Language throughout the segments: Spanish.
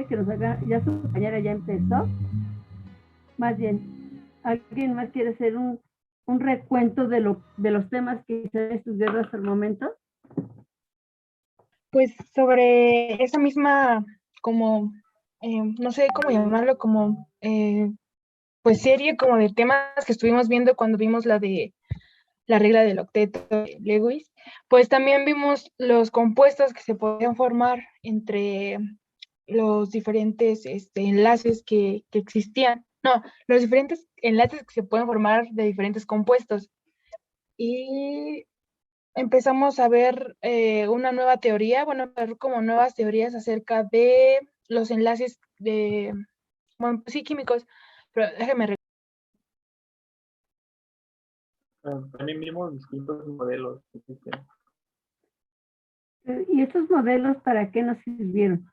quiere que nos haga, ya su compañera ya empezó, más bien, ¿alguien más quiere hacer un recuento de los temas que se han estudiado hasta el momento? Pues sobre esa misma, como, no sé cómo llamarlo, como, pues serie como de temas que estuvimos viendo cuando vimos la de la regla del octeto de Lewis, pues también vimos los compuestos que se podían formar entre los diferentes enlaces que existían. No, los diferentes enlaces que se pueden formar de diferentes compuestos. Y empezamos a ver una nueva teoría, bueno, a ver como nuevas teorías acerca de los enlaces de, bueno, sí, químicos, pero déjame. También vimos distintos modelos que existen. ¿Y estos modelos para qué nos sirvieron?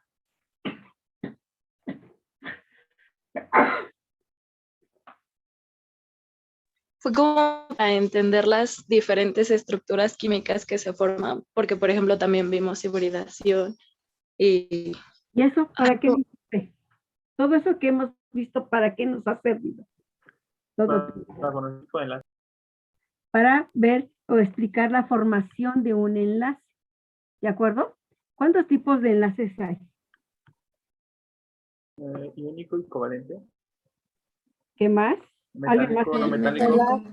Fue como para entender las diferentes estructuras químicas que se forman, porque por ejemplo también vimos hibridación y... ¿Y eso para qué sirve? Todo eso que hemos visto, ¿para qué nos ha servido? Para ver o explicar la formación de un enlace, ¿de acuerdo? ¿Cuántos tipos de enlaces hay? Iónico y covalente. ¿Qué más? ¿Alguien más? Metálico, no metálico.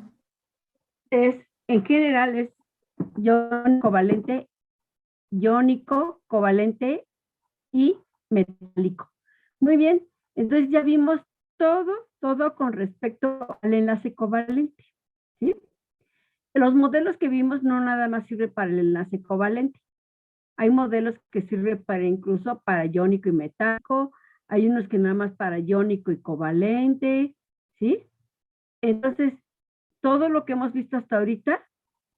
En general es covalente, iónico, covalente y metálico. Muy bien, entonces ya vimos todo con respecto al enlace covalente, ¿sí? Los modelos que vimos no nada más sirven para el enlace covalente. Hay modelos que sirven para incluso para iónico y metálico, hay unos que nada más para iónico y covalente, ¿sí? Entonces, todo lo que hemos visto hasta ahorita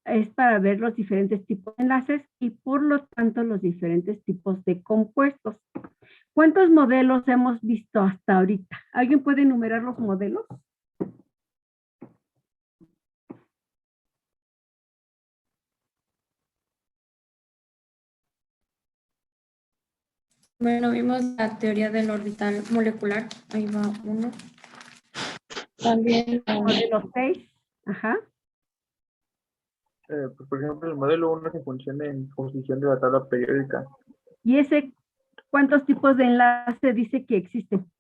es para ver los diferentes tipos de enlaces y por lo tanto los diferentes tipos de compuestos. ¿Cuántos modelos hemos visto hasta ahorita? ¿Alguien puede enumerar los modelos? Bueno, vimos la teoría del orbital molecular. Ahí va uno. También modelo 6. Ajá. Pues, por ejemplo, el modelo 1 se funciona en posición de la tabla periódica. ¿Y ese cuántos tipos de enlace dice que existen?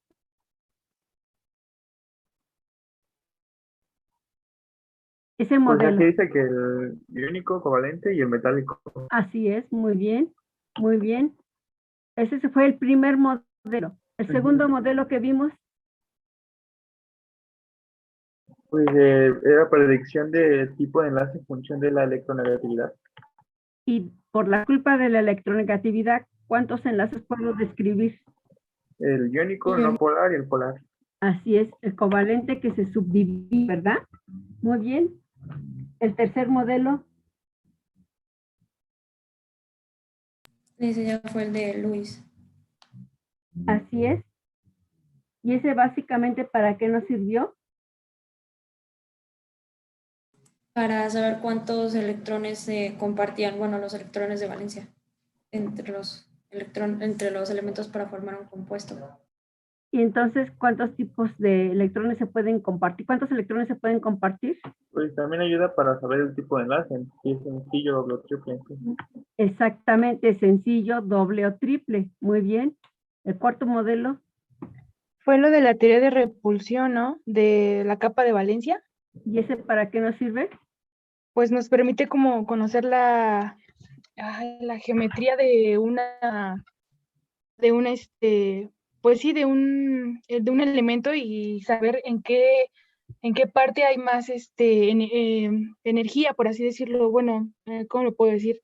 Ese modelo. Pues aquí dice que el iónico, covalente y el metálico. Así es, muy bien, muy bien. Ese fue el primer modelo. El segundo modelo que vimos. Pues era predicción de tipo de enlace en función de la electronegatividad. Y por la culpa de la electronegatividad, ¿cuántos enlaces puedo describir? El iónico, el no polar y el polar. Así es, el covalente que se subdivide, ¿verdad? Muy bien. El tercer modelo. Ese ya fue el de Luis. Así es. ¿Y ese básicamente para qué nos sirvió? Para saber cuántos electrones se compartían, bueno, los electrones de valencia entre los elementos para formar un compuesto. Y entonces, ¿cuántos tipos de electrones se pueden compartir? ¿Cuántos electrones se pueden compartir? Pues también ayuda para saber el tipo de enlace, si es sencillo, doble o triple. Exactamente, sencillo, doble o triple. Muy bien. El cuarto modelo. Fue lo de la teoría de repulsión, ¿no? De la capa de valencia. ¿Y ese para qué nos sirve? Pues nos permite como conocer la geometría de pues sí, de un elemento y saber en qué parte hay más energía, por así decirlo. Bueno, ¿cómo lo puedo decir?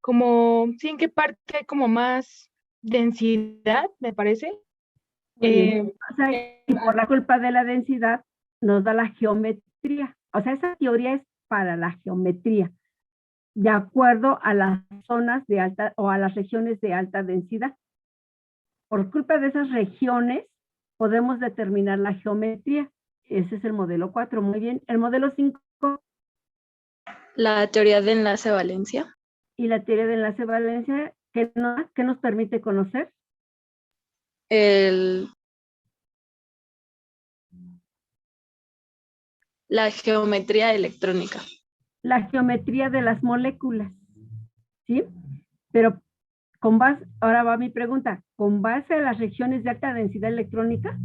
Como, sí, en qué parte hay como más densidad, me parece. Muy bien. O sea, y por la culpa de la densidad nos da la geometría. O sea, esa teoría es para la geometría, de acuerdo a las zonas de alta o a las regiones de alta densidad. Por culpa de esas regiones podemos determinar la geometría. Ese es el modelo 4. Muy bien. El modelo 5. La teoría de enlace valencia. Y la teoría de enlace valencia, ¿qué nos permite conocer? la geometría electrónica. La geometría de las moléculas, ¿sí? Pero con base, ahora va mi pregunta, ¿con base a las regiones de alta densidad electrónica?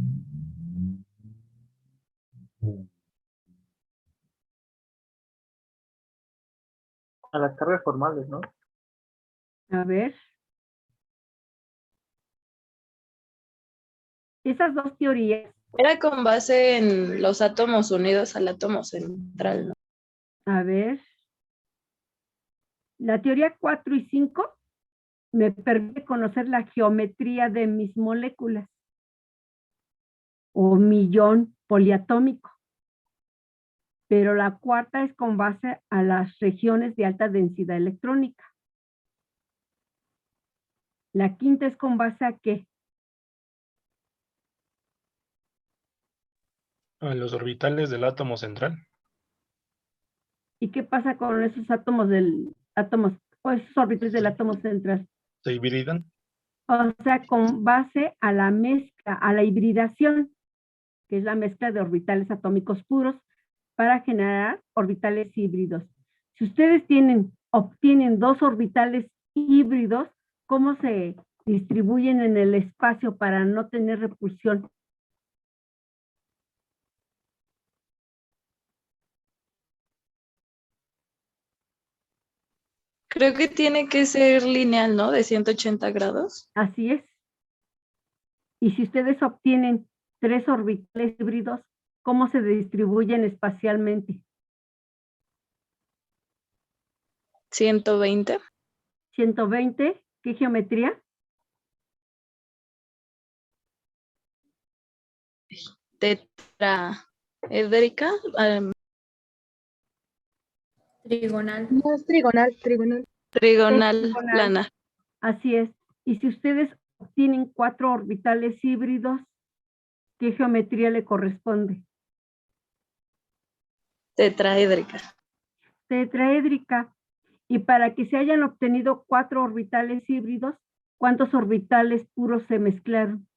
A las cargas formales, ¿no? A ver. Esas dos teorías, Era con base en los átomos unidos al átomo central, ¿no? a ver. La teoría 4 y 5 me permite conocer la geometría de mis moléculas o millón poliatómico. Pero la cuarta es con base a las regiones de alta densidad electrónica. La quinta es con base a ¿qué? A los orbitales del átomo central. ¿Y qué pasa con esos átomos o esos orbitales del átomo central? Se hibridan. O sea, con base a la mezcla, a la hibridación, que es la mezcla de orbitales atómicos puros para generar orbitales híbridos. Si ustedes obtienen dos orbitales híbridos, ¿cómo se distribuyen en el espacio para no tener repulsión? Creo que tiene que ser lineal, ¿no? De 180 grados. Así es. Y si ustedes obtienen tres orbitales híbridos, ¿cómo se distribuyen espacialmente? 120. 120, ¿qué geometría? Tetraédrica. Trigonal. No, es trigonal. Trigonal plana. Así es. Y si ustedes obtienen cuatro orbitales híbridos, ¿qué geometría le corresponde? Tetraédrica. Tetraédrica. Y para que se hayan obtenido cuatro orbitales híbridos, ¿cuántos orbitales puros se mezclaron?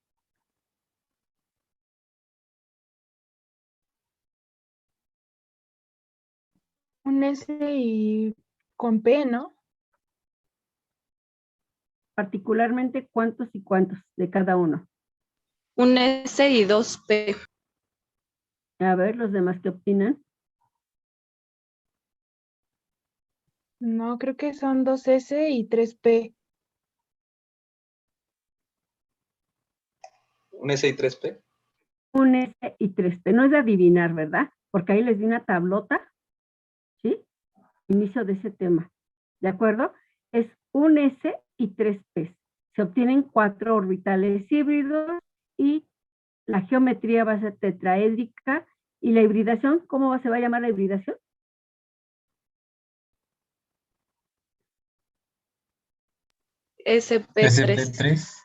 Un S y con P, ¿no? Particularmente, ¿cuántos y cuántos de cada uno? Un S y dos P. A ver, los demás que opinan. No, creo que son 2 S y 3 P. ¿Un S y 3P? Un S y tres P. No es de adivinar, ¿verdad? Porque ahí les di una tablota, ¿sí? Inicio de ese tema. ¿De acuerdo? Es un S y tres P. Se obtienen cuatro orbitales híbridos y la geometría va a ser tetraédrica. ¿Y la hibridación? ¿Cómo se va a llamar la hibridación? SP3.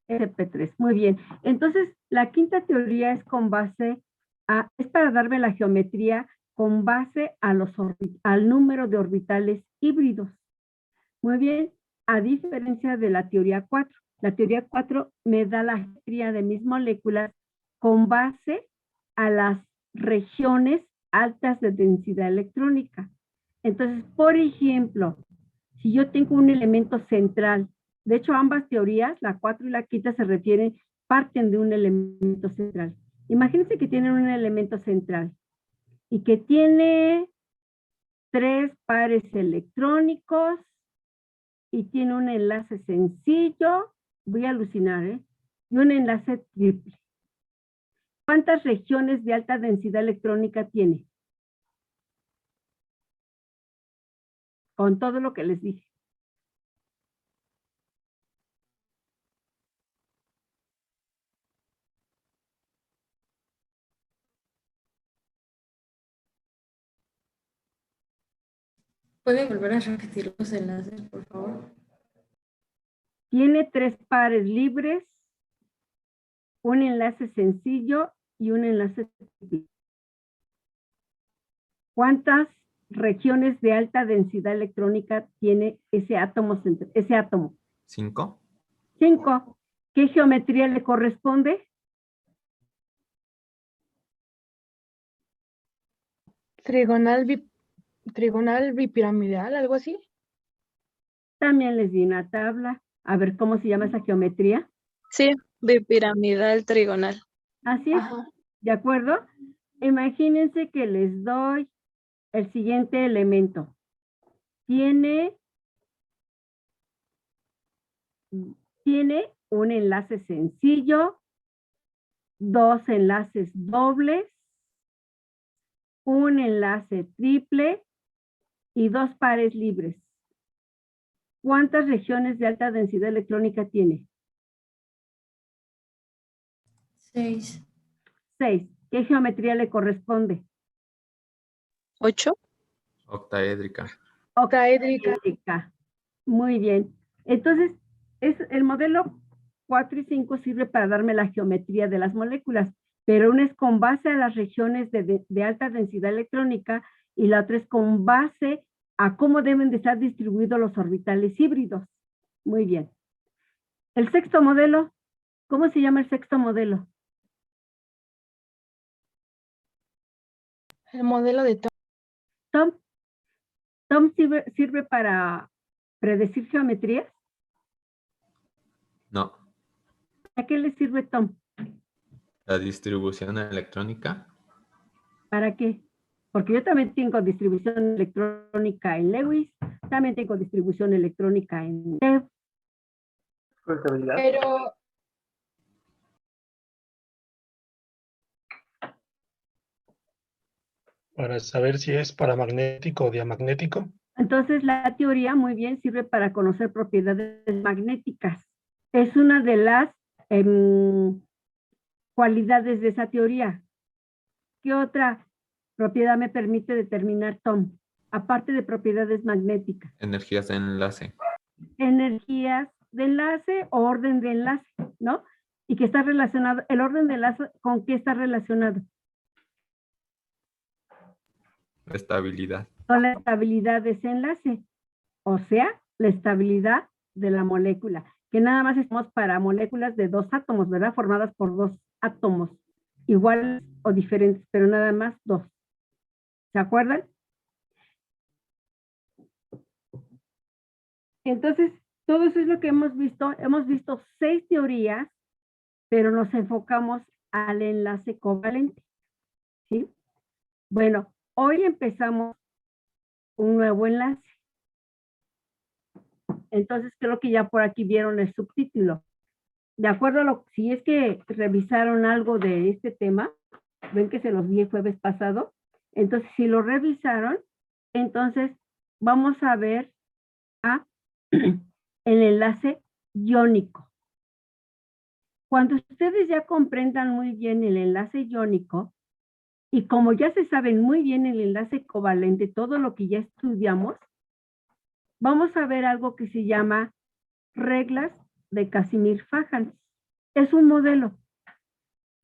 SP3. Muy bien. Entonces, la quinta teoría es es para darme la geometría con base a al número de orbitales híbridos. Muy bien, a diferencia de la teoría 4. La teoría 4 me da la geometría de mis moléculas con base a las regiones altas de densidad electrónica. Entonces, por ejemplo, si yo tengo un elemento central, de hecho ambas teorías, la 4 y la quinta, parten de un elemento central. Imagínense que tienen un elemento central y que tiene tres pares electrónicos y tiene un enlace sencillo, voy a alucinar, y un enlace triple. ¿Cuántas regiones de alta densidad electrónica tiene? Con todo lo que les dije. ¿Puede volver a repetir los enlaces, por favor? Tiene tres pares libres, un enlace sencillo y un enlace triple. ¿Cuántas regiones de alta densidad electrónica tiene ese átomo? 5. 5. ¿Qué geometría le corresponde? Trigonal bipiramidal, algo así. También les di una tabla. A ver, ¿cómo se llama esa geometría? Sí, bipiramidal trigonal. Así es, Ajá. ¿de acuerdo? Imagínense que les doy el siguiente elemento. Tiene un enlace sencillo, 2 enlaces dobles, un enlace triple y 2 pares libres. ¿Cuántas regiones de alta densidad electrónica tiene? 6. 6. ¿Qué geometría le corresponde? 8. Octaédrica. Octaédrica. Octaédrica. Muy bien. Entonces, el modelo 4 y 5 sirve para darme la geometría de las moléculas, pero una es con base a las regiones de alta densidad electrónica y la otra es con base a cómo deben de estar distribuidos los orbitales híbridos. Muy bien. El sexto modelo, ¿cómo se llama el sexto modelo? El modelo de Tom. Tom sirve para predecir geometrías. No. ¿A qué le sirve Tom? La distribución electrónica. ¿Para qué? Porque yo también tengo distribución electrónica en Lewis, también tengo distribución electrónica en TeV. Con estabilidad. Pero Para saber si es paramagnético o diamagnético. Entonces la teoría muy bien sirve para conocer propiedades magnéticas. Es una de las cualidades de esa teoría. ¿Qué otra propiedad me permite determinar Tom? Aparte de propiedades magnéticas. Energías de enlace. Energías de enlace o orden de enlace, ¿no? Y que está relacionado, el orden de enlace, ¿con qué está relacionado? Estabilidad. Con la estabilidad de ese enlace, o sea, la estabilidad de la molécula, que nada más estamos para moléculas de 2 átomos, ¿verdad? Formadas por 2 átomos, iguales o diferentes, pero nada más 2. ¿Se acuerdan? Entonces, todo eso es lo que hemos visto. Hemos visto 6 teorías, pero nos enfocamos al enlace covalente, ¿sí? Bueno, hoy empezamos un nuevo enlace. Entonces, creo que ya por aquí vieron el subtítulo. De acuerdo a lo, si es que revisaron algo de este tema, ven que se los vi el jueves pasado, entonces si lo revisaron, entonces vamos a ver el enlace iónico. Cuando ustedes ya comprendan muy bien el enlace iónico, y como ya se saben muy bien el enlace covalente, todo lo que ya estudiamos, vamos a ver algo que se llama reglas de Casimir-Fajans. Es un modelo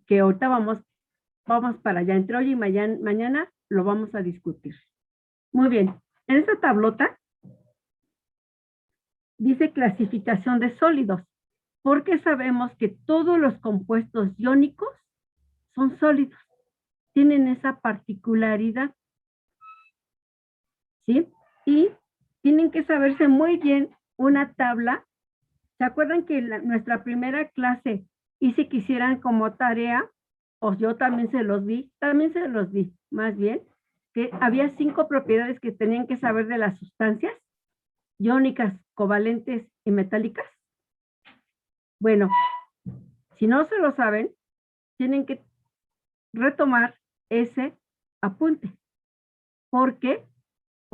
que ahorita vamos para allá. Entre hoy y mañana lo vamos a discutir. Muy bien. En esta tablota dice clasificación de sólidos, porque sabemos que todos los compuestos iónicos son sólidos. Tienen esa particularidad. ¿Sí? Y tienen que saberse muy bien una tabla. ¿Se acuerdan que en nuestra primera clase hice que hicieran como tarea? O yo también se los di, más bien, que había 5 propiedades que tenían que saber de las sustancias iónicas, covalentes y metálicas. Bueno, si no se lo saben, tienen que retomar ese apunte, porque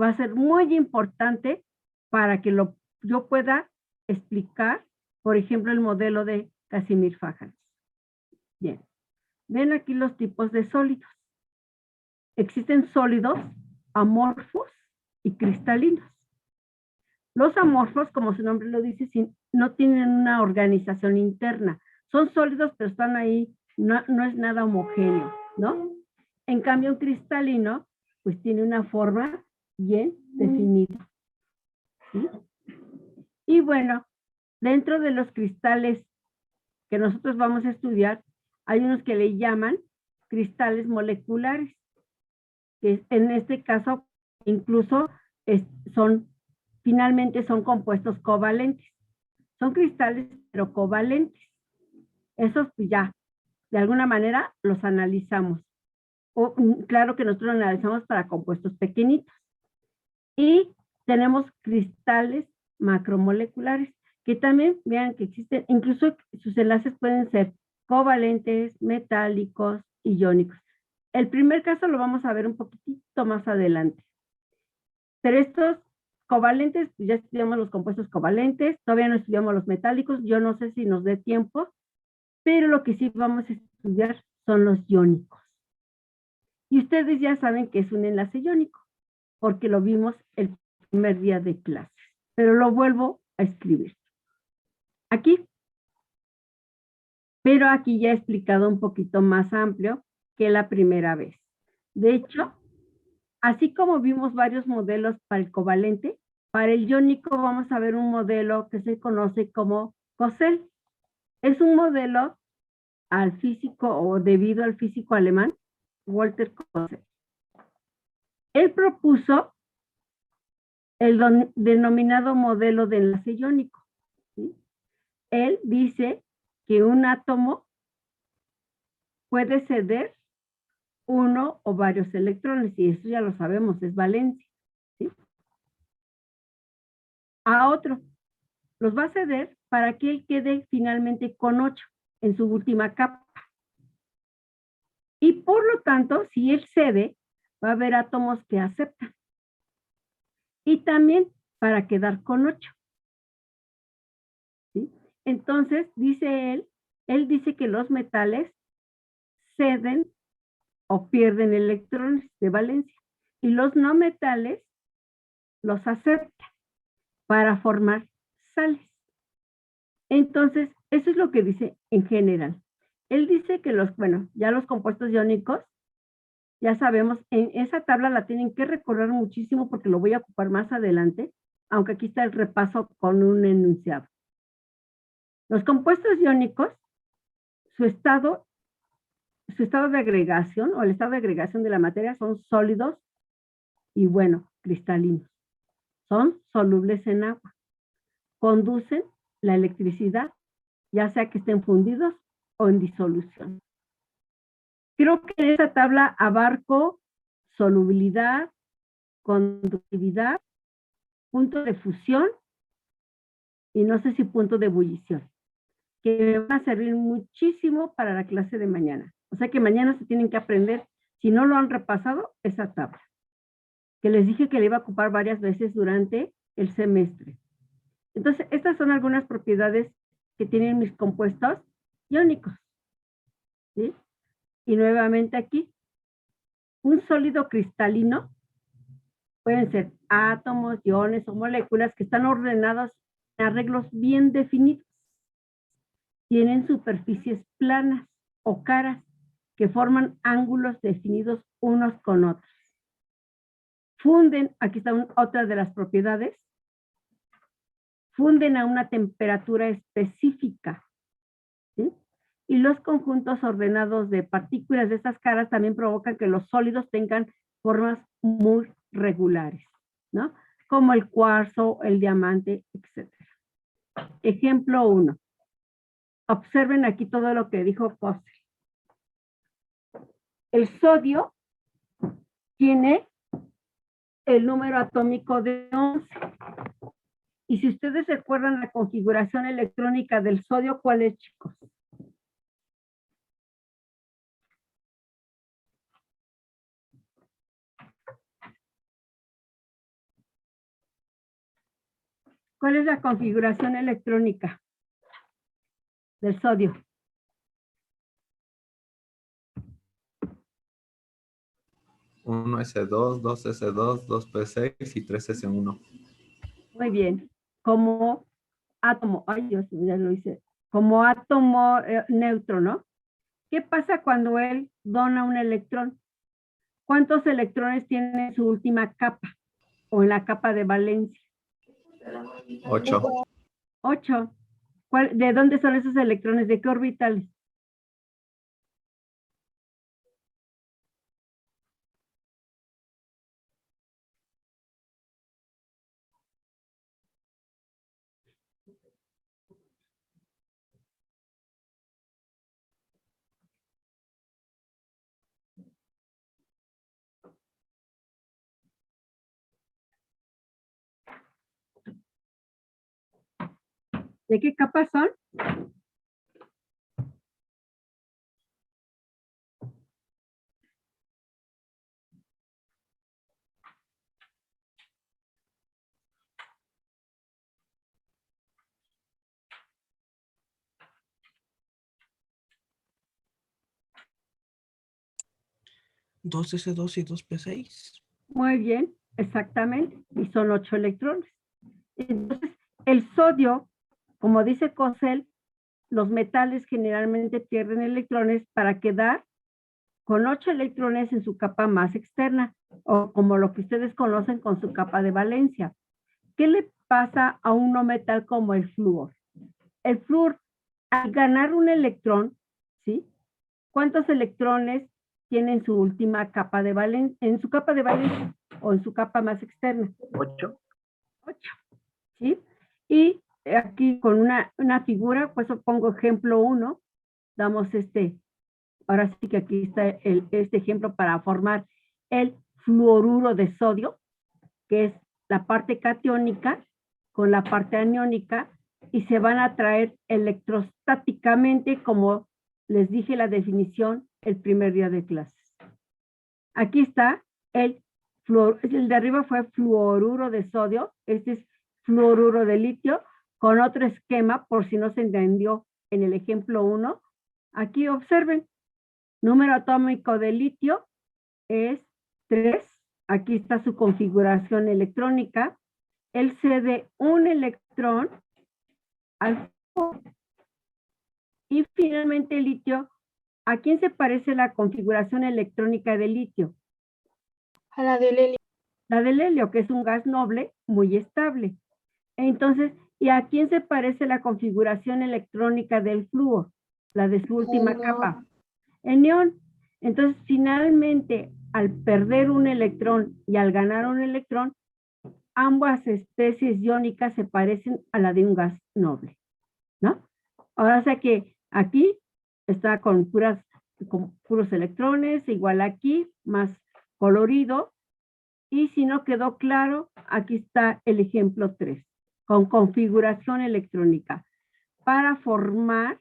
va a ser muy importante para que yo pueda explicar, por ejemplo, el modelo de Casimir-Fajans. Bien, ven aquí los tipos de sólidos. Existen sólidos amorfos y cristalinos. Los amorfos, como su nombre lo dice, no tienen una organización interna. Son sólidos, pero están ahí, no es nada homogéneo, ¿no? En cambio, un cristalino, pues tiene una forma bien definida. ¿Sí? Y bueno, dentro de los cristales que nosotros vamos a estudiar, hay unos que le llaman cristales moleculares, que en este caso incluso finalmente son compuestos covalentes. Son cristales, pero covalentes. Esos pues ya, de alguna manera, los analizamos. Claro que nosotros lo analizamos para compuestos pequeñitos. Y tenemos cristales macromoleculares, que también vean que existen, incluso sus enlaces pueden ser covalentes, metálicos y iónicos. El primer caso lo vamos a ver un poquitito más adelante. Pero estos covalentes, pues ya estudiamos los compuestos covalentes, todavía no estudiamos los metálicos, yo no sé si nos dé tiempo, pero lo que sí vamos a estudiar son los iónicos. Y ustedes ya saben que es un enlace iónico, porque lo vimos el primer día de clases, pero lo vuelvo a escribir. Aquí. Pero aquí ya he explicado un poquito más amplio que la primera vez. De hecho, así como vimos varios modelos para el covalente, para el iónico vamos a ver un modelo que se conoce como COSEL. Es un modelo al físico o debido al físico alemán Walter COSEL. Él propuso el denominado modelo de enlace iónico, ¿sí? Él dice que un átomo puede ceder uno o varios electrones, y eso ya lo sabemos, es valencia, ¿sí? A otro. Los va a ceder para que él quede finalmente con 8 en su última capa. Y por lo tanto, si él cede, va a haber átomos que aceptan. Y también para quedar con 8. ¿Sí? Entonces, dice él dice que los metales ceden o pierden electrones de valencia. Y los no metales los aceptan para formar sales. Entonces, eso es lo que dice en general. Él dice que ya los compuestos iónicos, ya sabemos, en esa tabla la tienen que recordar muchísimo porque lo voy a ocupar más adelante, aunque aquí está el repaso con un enunciado. Los compuestos iónicos, su estado de agregación o el estado de agregación de la materia son sólidos y cristalinos. Son solubles en agua. Conducen la electricidad, ya sea que estén fundidos o en disolución. Creo que en esta tabla abarco solubilidad, conductividad, punto de fusión y no sé si punto de ebullición, que me van a servir muchísimo para la clase de mañana. O sea que mañana se tienen que aprender, si no lo han repasado, esa tabla, que les dije que le iba a ocupar varias veces durante el semestre. Entonces, estas son algunas propiedades que tienen mis compuestos iónicos, ¿sí? Y nuevamente aquí, un sólido cristalino pueden ser átomos, iones o moléculas que están ordenados en arreglos bien definidos. Tienen superficies planas o caras que forman ángulos definidos unos con otros. Funden, aquí está otra de las propiedades, funden a una temperatura específica, ¿sí? Y los conjuntos ordenados de partículas de estas caras también provocan que los sólidos tengan formas muy regulares, ¿no? Como el cuarzo, el diamante, etc. Ejemplo 1. Observen aquí todo lo que dijo COSEL. El sodio tiene el número atómico de 11. Y si ustedes recuerdan la configuración electrónica del sodio, ¿cuál es, chicos? ¿Cuál es la configuración electrónica del sodio? Uno S2, 2S2, 2P6 y 3S1. Muy bien. Como átomo, Dios, ya lo hice. Como átomo neutro, ¿no? ¿Qué pasa cuando él dona un electrón? ¿Cuántos electrones tiene en su última capa o en la capa de valencia? 8. 8. ¿De dónde son esos electrones? ¿De qué orbitales? ¿De qué capa son? Dos S2 y 2P6. Muy bien, exactamente. Y son 8 electrones. Entonces, el sodio, como dice Cosel, los metales generalmente pierden electrones para quedar con 8 electrones en su capa más externa, o como lo que ustedes conocen con su capa de valencia. ¿Qué le pasa a un no metal como el flúor? El flúor, al ganar un electrón, ¿sí? ¿Cuántos electrones tiene en su última capa de valencia, en su capa de valencia o en su capa más externa? 8. 8, ¿sí? Y aquí con una figura, pues pongo ejemplo 1, damos ahora sí que aquí está este ejemplo para formar el fluoruro de sodio, que es la parte catiónica con la parte aniónica, y se van a traer electrostáticamente, como les dije la definición el primer día de clases. Aquí está el de arriba fue fluoruro de sodio, este es fluoruro de litio, con otro esquema, por si no se entendió en el ejemplo 1. Aquí observen, número atómico de litio es 3, aquí está su configuración electrónica, él cede un electrón al flúor. Y finalmente el litio, ¿a quién se parece la configuración electrónica del litio? A la del helio. La del helio, que es un gas noble muy estable. Entonces, ¿y a quién se parece la configuración electrónica del flúor? La de su última capa. El neón. Entonces, finalmente, al perder un electrón y al ganar un electrón, ambas especies iónicas se parecen a la de un gas noble, ¿no? Ahora sé que aquí está con puros electrones, igual aquí, más colorido. Y si no quedó claro, aquí está el ejemplo 3, con configuración electrónica, para formar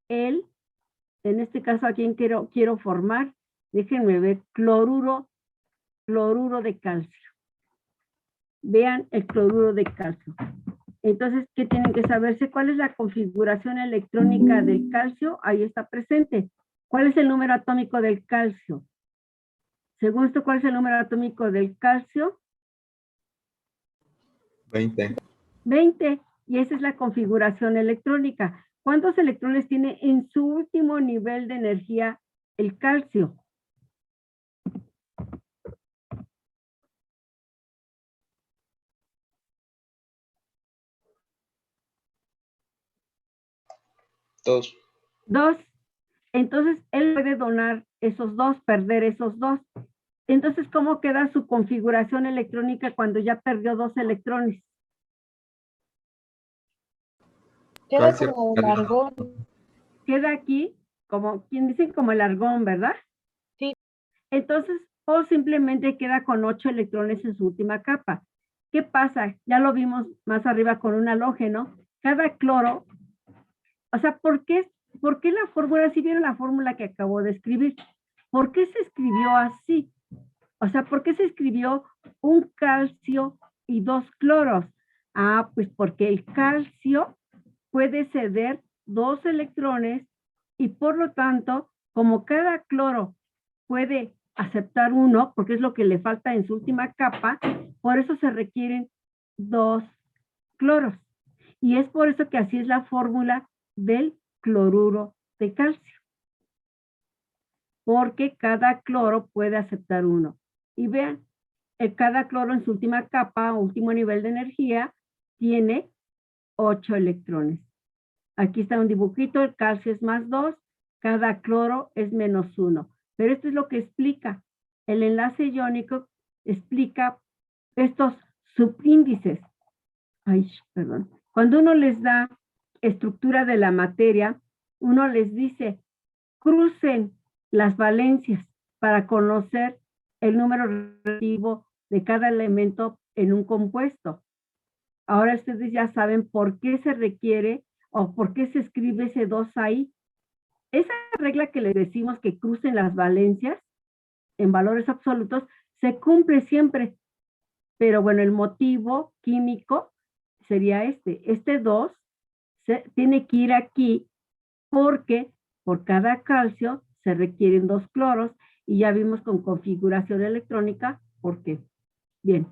en este caso, ¿a quién quiero formar? Déjenme ver, cloruro de calcio. Vean el cloruro de calcio. Entonces, ¿qué tienen que saberse? ¿Cuál es la configuración electrónica del calcio? Ahí está presente. ¿Cuál es el número atómico del calcio? Según esto, ¿cuál es el número atómico del calcio? 20. 20. Y esa es la configuración electrónica. ¿Cuántos electrones tiene en su último nivel de energía el calcio? Dos. 2. Entonces, él puede donar esos 2, perder esos 2. Entonces, ¿cómo queda su configuración electrónica cuando ya perdió 2 electrones? Queda Calcio. como el argón. Queda aquí, como quien dice, como el argón, ¿verdad? Sí. Entonces, o simplemente queda con 8 electrones en su última capa. ¿Qué pasa? Ya lo vimos más arriba con un halógeno. Cada cloro, o sea, ¿por qué la fórmula? Si vieron la fórmula que acabo de escribir, ¿por qué se escribió así? O sea, ¿por qué se escribió un calcio y 2 cloros? Ah, pues porque el calcio puede ceder 2 electrones y por lo tanto, como cada cloro puede aceptar 1, porque es lo que le falta en su última capa, por eso se requieren 2 cloros. Y es por eso que así es la fórmula del cloruro de calcio. Porque cada cloro puede aceptar 1. Y vean, cada cloro en su última capa, último nivel de energía, tiene 8 electrones. Aquí está un dibujito, el calcio es +2, cada cloro es -1. Pero esto es lo que explica. El enlace iónico explica estos subíndices. Ay, perdón. Cuando uno les da estructura de la materia, uno les dice, crucen las valencias para conocer el número relativo de cada elemento en un compuesto. Ahora ustedes ya saben por qué se requiere o por qué se escribe ese 2 ahí. Esa regla que les decimos que crucen las valencias en valores absolutos se cumple siempre. Pero bueno, el motivo químico sería este. Este 2 tiene que ir aquí porque por cada calcio se requieren 2 cloros y ya vimos con configuración electrónica por qué. Bien.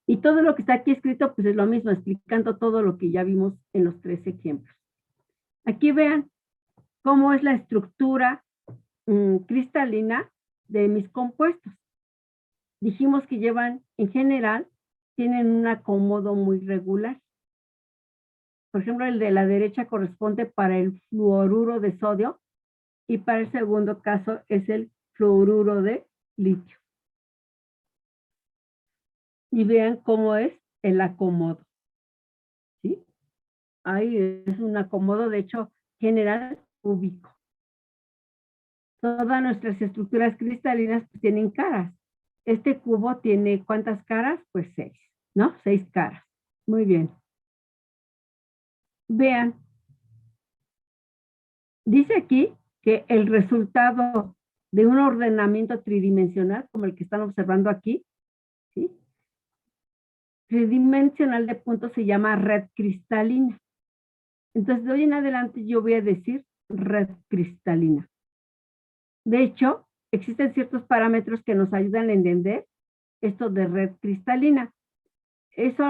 Y todo lo que está aquí escrito, pues es lo mismo, explicando todo lo que ya vimos en los 3 ejemplos. Aquí vean cómo es la estructura cristalina de mis compuestos. Dijimos que llevan, en general, tienen un acomodo muy regular. Por ejemplo, el de la derecha corresponde para el fluoruro de sodio y para el segundo caso es el fluoruro de litio. Y vean cómo es el acomodo. ¿Sí? Ahí es un acomodo, de hecho, general cúbico. Todas nuestras estructuras cristalinas pues, tienen caras. Este cubo tiene, ¿cuántas caras? Pues 6, ¿no? 6 caras. Muy bien. Vean. Dice aquí que el resultado de un ordenamiento tridimensional, como el que están observando aquí, ¿sí? Tridimensional de puntos se llama red cristalina. Entonces, de hoy en adelante yo voy a decir red cristalina. De hecho, existen ciertos parámetros que nos ayudan a entender esto de red cristalina. Eso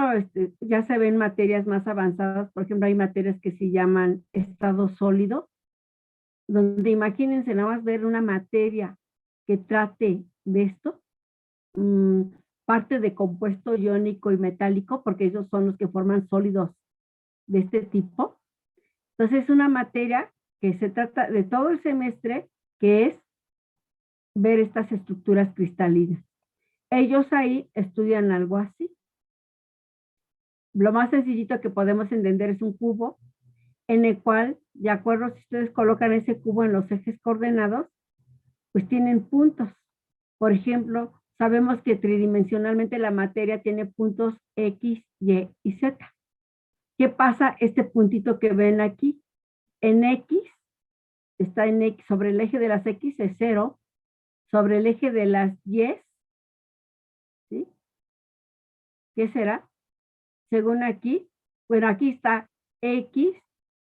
ya se ve en materias más avanzadas. Por ejemplo, hay materias que se llaman estado sólido, donde imagínense nada más ver una materia que trate de esto, parte de compuesto iónico y metálico, porque ellos son los que forman sólidos de este tipo. Entonces es una materia que se trata de todo el semestre, que es ver estas estructuras cristalinas. Ellos ahí estudian algo así. Lo más sencillito que podemos entender es un cubo en el cual, de acuerdo, si ustedes colocan ese cubo en los ejes coordenados, pues tienen puntos. Por ejemplo, sabemos que tridimensionalmente la materia tiene puntos X, Y y Z. ¿Qué pasa este puntito que ven aquí? En X, está en X, sobre el eje de las X es 0, sobre el eje de las Y, ¿sí? ¿Qué será? Según aquí, bueno, aquí está X,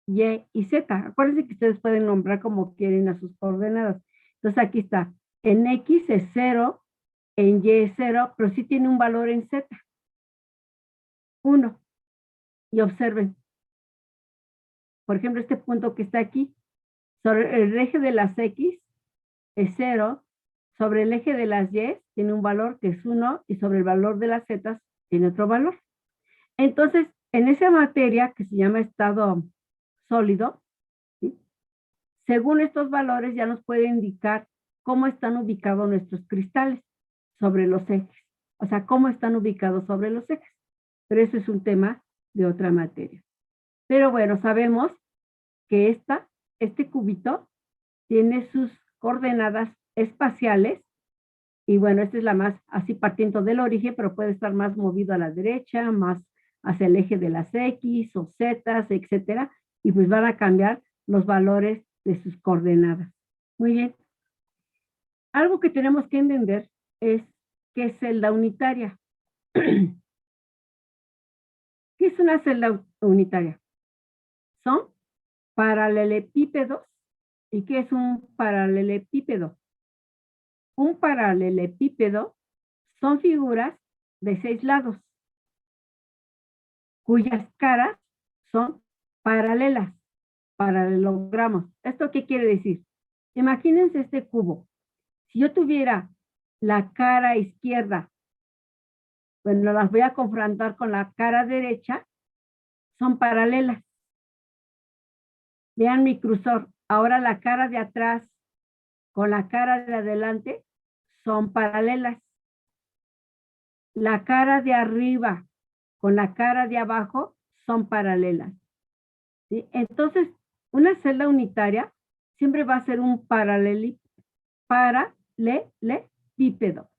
Y y Z. Acuérdense que ustedes pueden nombrar como quieren a sus coordenadas. Entonces aquí está, en X es 0, en Y es 0, pero sí tiene un valor en Z. 1. Y observen. Por ejemplo, este punto que está aquí, sobre el eje de las X es 0, sobre el eje de las Y tiene un valor que es 1 y sobre el valor de las Z tiene otro valor. Entonces, en esa materia que se llama estado sólido, ¿sí? Según estos valores ya nos puede indicar cómo están ubicados nuestros cristales sobre los ejes. O sea, cómo están ubicados sobre los ejes. Pero eso es un tema de otra materia. Pero bueno, sabemos que este cubito tiene sus coordenadas espaciales y bueno, esta es la más así partiendo del origen, pero puede estar más movido a la derecha, más hacia el eje de las X o Z, etcétera, y pues van a cambiar los valores de sus coordenadas. Muy bien. Algo que tenemos que entender es qué es celda unitaria. ¿Qué es una celda unitaria? Son paralelepípedos. ¿Y qué es un paralelepípedo? Un paralelepípedo son figuras de 6 lados, cuyas caras son paralelas, paralelogramos. ¿Esto qué quiere decir? Imagínense este cubo. Si yo tuviera la cara izquierda, bueno, las voy a confrontar con la cara derecha, son paralelas. Vean mi cursor. Ahora la cara de atrás con la cara de adelante son paralelas. La cara de arriba con la cara de abajo son paralelas. ¿Sí? Entonces, una celda unitaria siempre va a ser un paralelepípedo,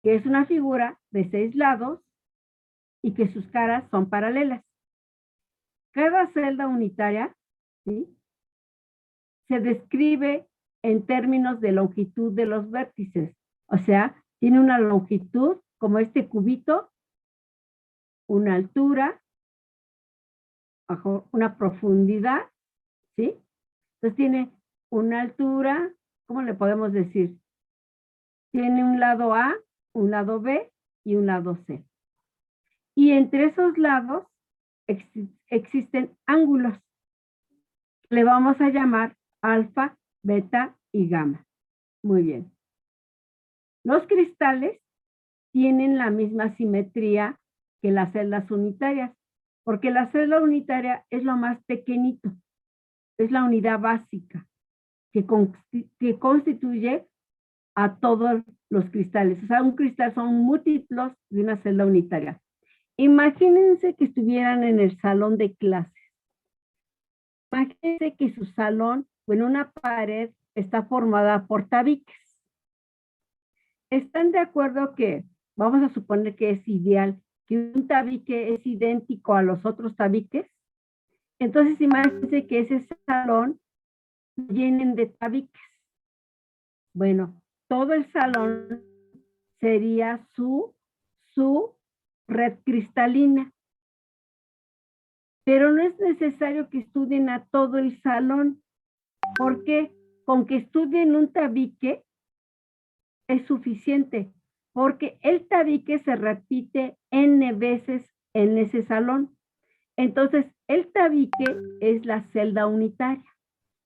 que es una figura de 6 lados y que sus caras son paralelas. Cada celda unitaria, ¿sí?, se describe en términos de longitud de los vértices. O sea, tiene una longitud como este cubito, una altura, una profundidad, ¿sí? Entonces tiene una altura, ¿cómo le podemos decir? Tiene un lado A, un lado B y un lado C. Y entre esos lados existen ángulos. Le vamos a llamar alfa, beta y gamma. Muy bien. Los cristales tienen la misma simetría que las celdas unitarias, porque la celda unitaria es lo más pequeñito, es la unidad básica que constituye a todos los cristales. O sea, un cristal son múltiplos de una celda unitaria. Imagínense que estuvieran en el salón de clases. Imagínense que su salón o en una pared está formada por tabiques. ¿Están de acuerdo que vamos a suponer que es ideal que un tabique es idéntico a los otros tabiques? Entonces imagínense que ese salón lo llenen de tabiques. Bueno, todo el salón sería su red cristalina. Pero no es necesario que estudien a todo el salón, porque con que estudien un tabique es suficiente, porque el tabique se repite n veces en ese salón. Entonces, el tabique es la celda unitaria.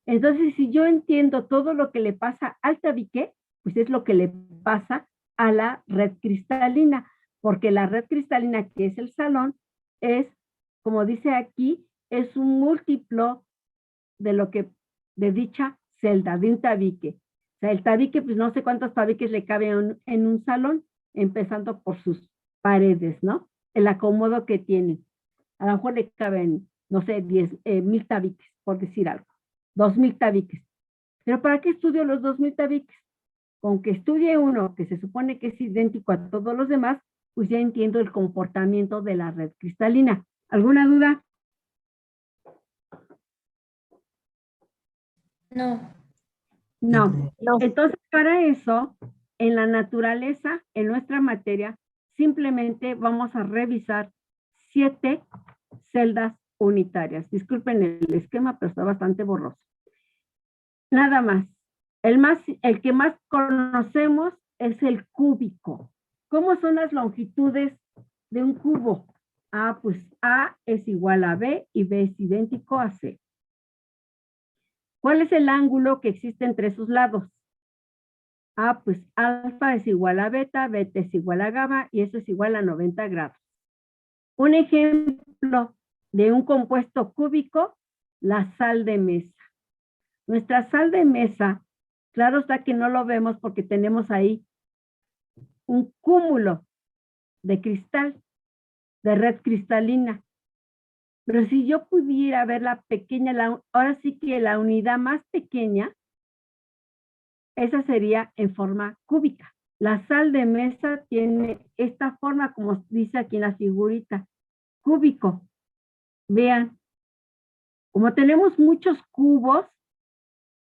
Entonces, si yo entiendo todo lo que le pasa al tabique, pues es lo que le pasa a la red cristalina, porque la red cristalina, que es el salón, es, como dice aquí, es un múltiplo de lo que, de dicha celda, de un tabique. O sea, el tabique, pues no sé cuántos tabiques le caben en un salón, empezando por sus paredes, ¿no? El acomodo que tiene. A lo mejor le caben, no sé, 10,000 tabiques, por decir algo. 2,000 tabiques. Pero ¿para qué estudio los 2,000 tabiques? Con que estudie uno que se supone que es idéntico a todos los demás, pues ya entiendo el comportamiento de la red cristalina. ¿Alguna duda? No. No. Entonces, para eso, en la naturaleza, en nuestra materia, simplemente vamos a revisar 7 celdas unitarias. Disculpen el esquema, pero está bastante borroso. Nada más. El que más conocemos es el cúbico. ¿Cómo son las longitudes de un cubo? Pues A es igual a B y B es idéntico a C. ¿Cuál es el ángulo que existe entre sus lados? Pues alfa es igual a beta, beta es igual a gamma y eso es igual a 90 grados. Un ejemplo de un compuesto cúbico, la sal de mesa. Nuestra sal de mesa, claro está que no lo vemos porque tenemos ahí un cúmulo de cristal, de red cristalina. Pero si yo pudiera ver la pequeña, ahora sí que la unidad más pequeña, esa sería en forma cúbica. La sal de mesa tiene esta forma, como dice aquí en la figurita, cúbico. Vean, como tenemos muchos cubos,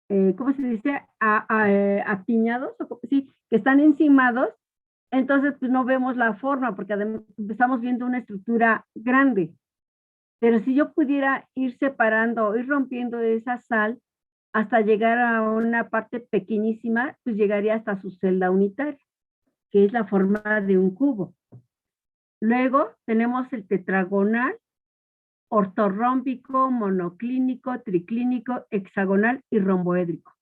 ¿cómo se dice? Apiñados, sí, que están encimados, entonces pues no vemos la forma, porque además estamos viendo una estructura grande. Pero si yo pudiera ir separando, ir rompiendo esa sal hasta llegar a una parte pequeñísima, pues llegaría hasta su celda unitaria, que es la forma de un cubo. Luego tenemos el tetragonal, ortorrómbico, monoclínico, triclínico, hexagonal y romboédrico.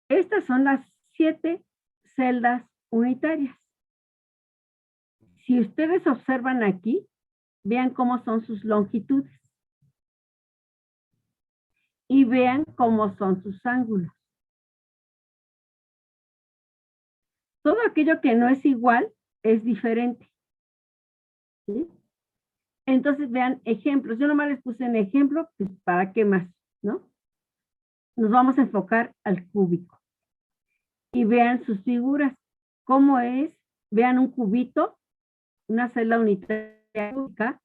Estas son las 7 celdas unitarias. Si ustedes observan aquí, vean cómo son sus longitudes. y vean cómo son sus ángulos. Todo aquello que no es igual es diferente. ¿Sí? Entonces vean ejemplos. Yo nomás les puse un ejemplo, pues para qué más, ¿no? Nos vamos a enfocar al cúbico. Y vean sus figuras. ¿Cómo es? Vean un cubito, una celda unitaria cúbica,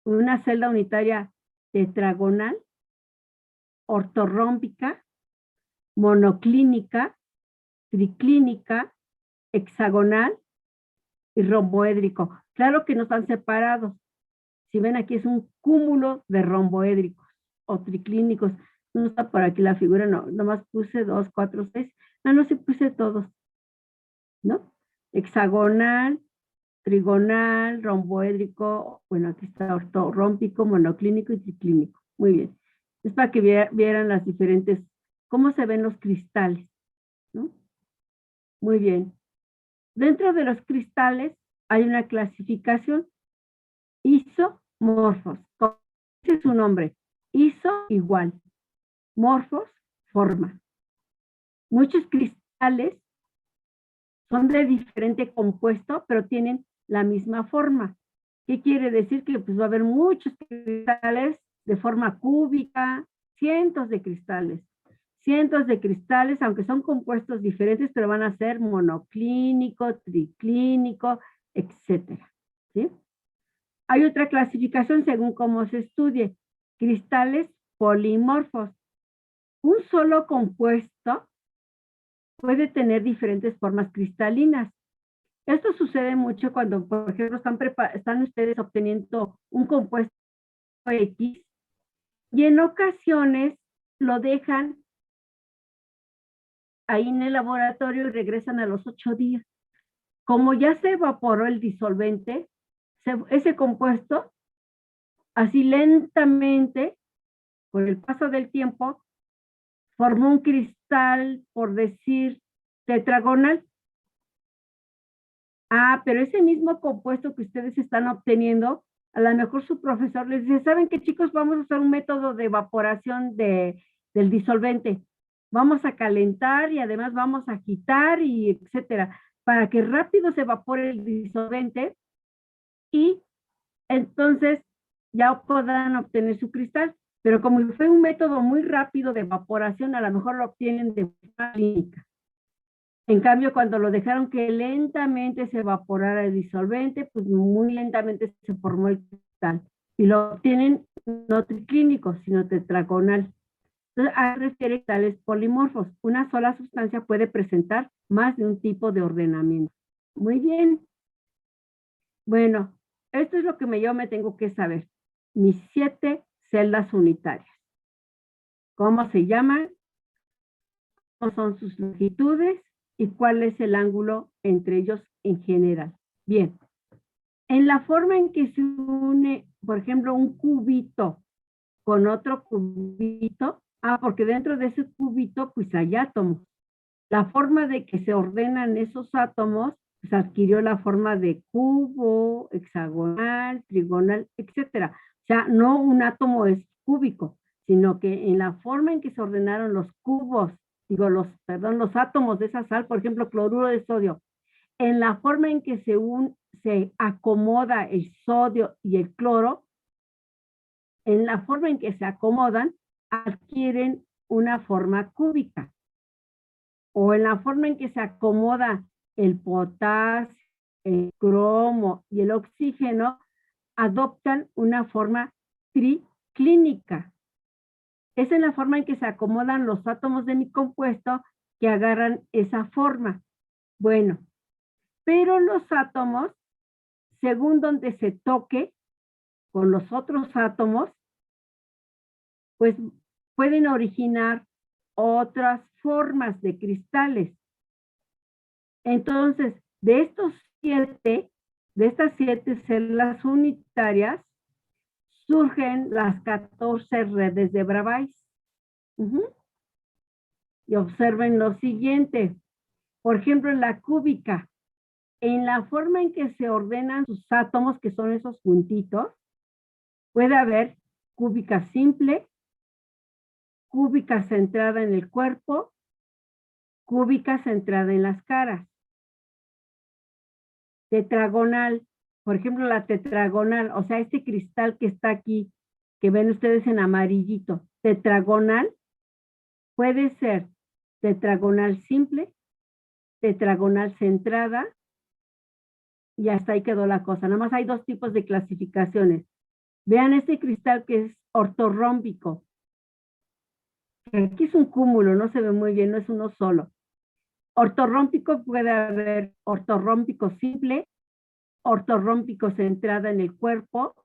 una celda unitaria tetragonal, ortorrómbica, monoclínica, triclínica, hexagonal y romboédrico. Claro que no están separados. Si ven aquí es un cúmulo de romboédricos o triclínicos. No está por aquí la figura, no, nomás puse 2, 4, 6. No, sí puse todos, ¿no? Hexagonal, trigonal, romboédrico, bueno, aquí está ortorrómbico, monoclínico y triclínico. Muy bien. Es para que vieran las diferentes, cómo se ven los cristales, ¿no? Muy bien. Dentro de los cristales hay una clasificación, isomorfos. Ese es su nombre. Iso, igual. Morfos, forma. Muchos cristales son de diferente compuesto, pero tienen la misma forma. ¿Qué quiere decir? Que pues va a haber muchos cristales de forma cúbica, cientos de cristales, aunque son compuestos diferentes, pero van a ser monoclínico, triclínico, etcétera. ¿Sí? Hay otra clasificación según cómo se estudie. Cristales polimorfos. Un solo compuesto puede tener diferentes formas cristalinas. Esto sucede mucho cuando, por ejemplo, están ustedes obteniendo un compuesto X y en ocasiones lo dejan ahí en el laboratorio y regresan a los 8 días. Como ya se evaporó el disolvente, ese compuesto, así lentamente, por el paso del tiempo, formó un cristal, por decir, tetragonal. Ah, pero ese mismo compuesto que ustedes están obteniendo, a lo mejor su profesor les dice, ¿saben qué, chicos? Vamos a usar un método de evaporación del disolvente. Vamos a calentar y además vamos a agitar y etcétera, para que rápido se evapore el disolvente y entonces ya puedan obtener su cristal. Pero como fue un método muy rápido de evaporación, a lo mejor lo obtienen de forma clínica. En cambio, cuando lo dejaron que lentamente se evaporara el disolvente, pues muy lentamente se formó el cristal. Y lo obtienen no triclínico, sino tetragonal. Entonces, a refiere cristales polimorfos. Una sola sustancia puede presentar más de un tipo de ordenamiento. Muy bien. Bueno, esto es lo que yo me tengo que saber. Mis 7 celdas unitarias. ¿Cómo se llaman? ¿Cómo son sus longitudes? ¿Y cuál es el ángulo entre ellos en general? Bien. En la forma en que se une, por ejemplo, un cubito con otro cubito, porque dentro de ese cubito, pues hay átomos. La forma de que se ordenan esos átomos, pues adquirió la forma de cubo, hexagonal, trigonal, etcétera. O sea, no un átomo es cúbico, sino que en la forma en que se ordenaron los cubos, los átomos de esa sal, por ejemplo, cloruro de sodio, en la forma en que se acomoda el sodio y el cloro, en la forma en que se acomodan, adquieren una forma cúbica. O en la forma en que se acomoda el potasio, el cromo y el oxígeno, adoptan una forma triclínica. Es en la forma en que se acomodan los átomos de mi compuesto que agarran esa forma. Bueno, pero los átomos, según donde se toque con los otros átomos, pues pueden originar otras formas de cristales. Entonces, de estas 7 células unitarias, surgen las 14 redes de Bravais. Y observen lo siguiente. Por ejemplo, en la cúbica, en la forma en que se ordenan sus átomos, que son esos puntitos, puede haber cúbica simple, cúbica centrada en el cuerpo, cúbica centrada en las caras. Tetragonal, por ejemplo, la tetragonal, o sea, este cristal que está aquí, que ven ustedes en amarillito, tetragonal, puede ser tetragonal simple, tetragonal centrada, y hasta ahí quedó la cosa. Nada más hay dos tipos de clasificaciones. Vean este cristal que es ortorrómbico. Aquí es un cúmulo, no se ve muy bien, no es uno solo. Ortorrómbico puede haber ortorrómbico simple, ortorrómbico centrada en el cuerpo,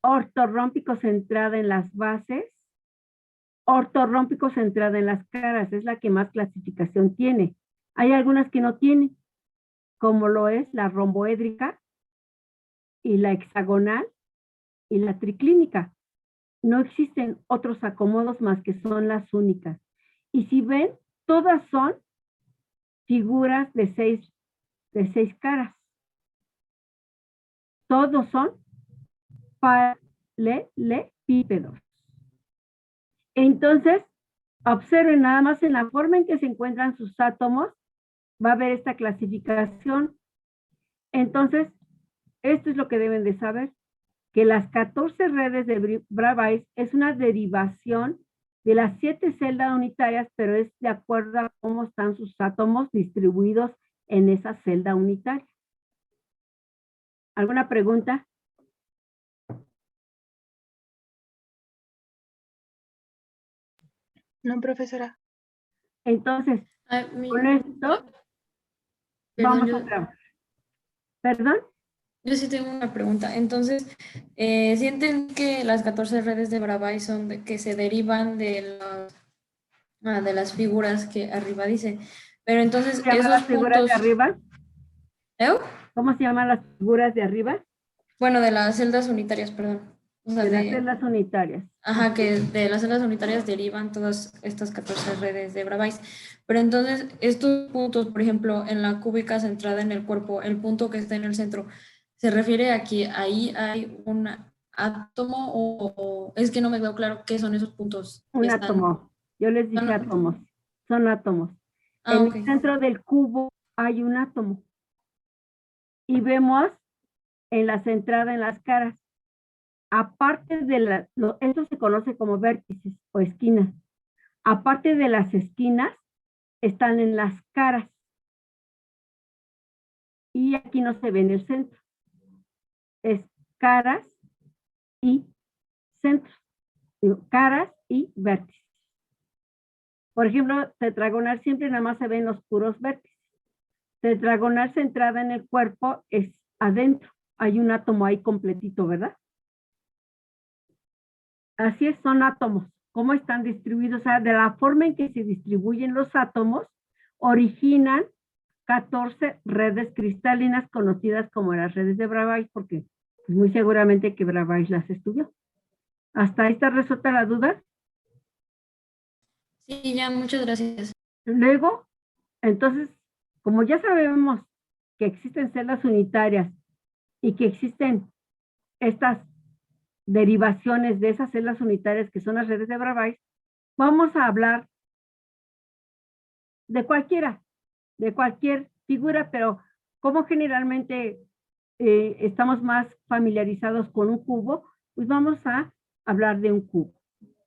ortorrómbico centrada en las bases, ortorrómbico centrada en las caras, es la que más clasificación tiene. Hay algunas que no tienen, como lo es la romboédrica y la hexagonal y la triclínica. No existen otros acomodos más que son las únicas. Y si ven, todas son figuras de seis caras. Todos son paralelepípedos. Entonces, observen nada más en la forma en que se encuentran sus átomos, va a haber esta clasificación. Entonces, esto es lo que deben de saber, que las 14 redes de Bravais es una derivación de las 7 celdas unitarias, pero es de acuerdo a cómo están sus átomos distribuidos en esa celda unitaria. ¿Alguna pregunta? No, profesora. Entonces, con esto vamos a trabajar. ¿Perdón? Yo sí tengo una pregunta. Entonces, ¿sienten que las 14 redes de Bravais son que se derivan de las figuras que arriba dice? Pero entonces, ¿Cómo se llaman esos las figuras puntos... de arriba? ¿Eh? ¿Cómo se llaman las figuras de arriba? Bueno, de las celdas unitarias, perdón. O sea, De las celdas unitarias. Ajá, que de las celdas unitarias derivan todas estas 14 redes de Bravais. Pero entonces, estos puntos, por ejemplo, en la cúbica centrada en el cuerpo, el punto que está en el centro, ¿se refiere a que ahí hay un átomo o es que no me quedó claro qué son esos puntos? Un átomo. Yo les dije átomos. Son átomos. En ok. el centro del cubo hay un átomo. Y vemos en la centrada en las caras. Aparte de esto se conoce como vértices o esquinas. Aparte de las esquinas, están en las caras. Y aquí no se ve en el centro. Es caras y centros. Caras y vértices. Por ejemplo, tetragonal siempre nada más se ven los puros vértices. Tetragonal centrada en el cuerpo es adentro. Hay un átomo ahí completito, ¿verdad? Así es, son átomos. ¿Cómo están distribuidos? O sea, de la forma en que se distribuyen los átomos, originan 14 redes cristalinas conocidas como las redes de Bravais, porque pues, muy seguramente que Bravais las estudió. ¿Hasta ahí está resuelta la duda? Sí, ya, muchas gracias. Luego, entonces, como ya sabemos que existen celdas unitarias y que existen estas derivaciones de esas celdas unitarias que son las redes de Bravais, vamos a hablar de cualquier figura, pero como generalmente estamos más familiarizados con un cubo, pues vamos a hablar de un cubo,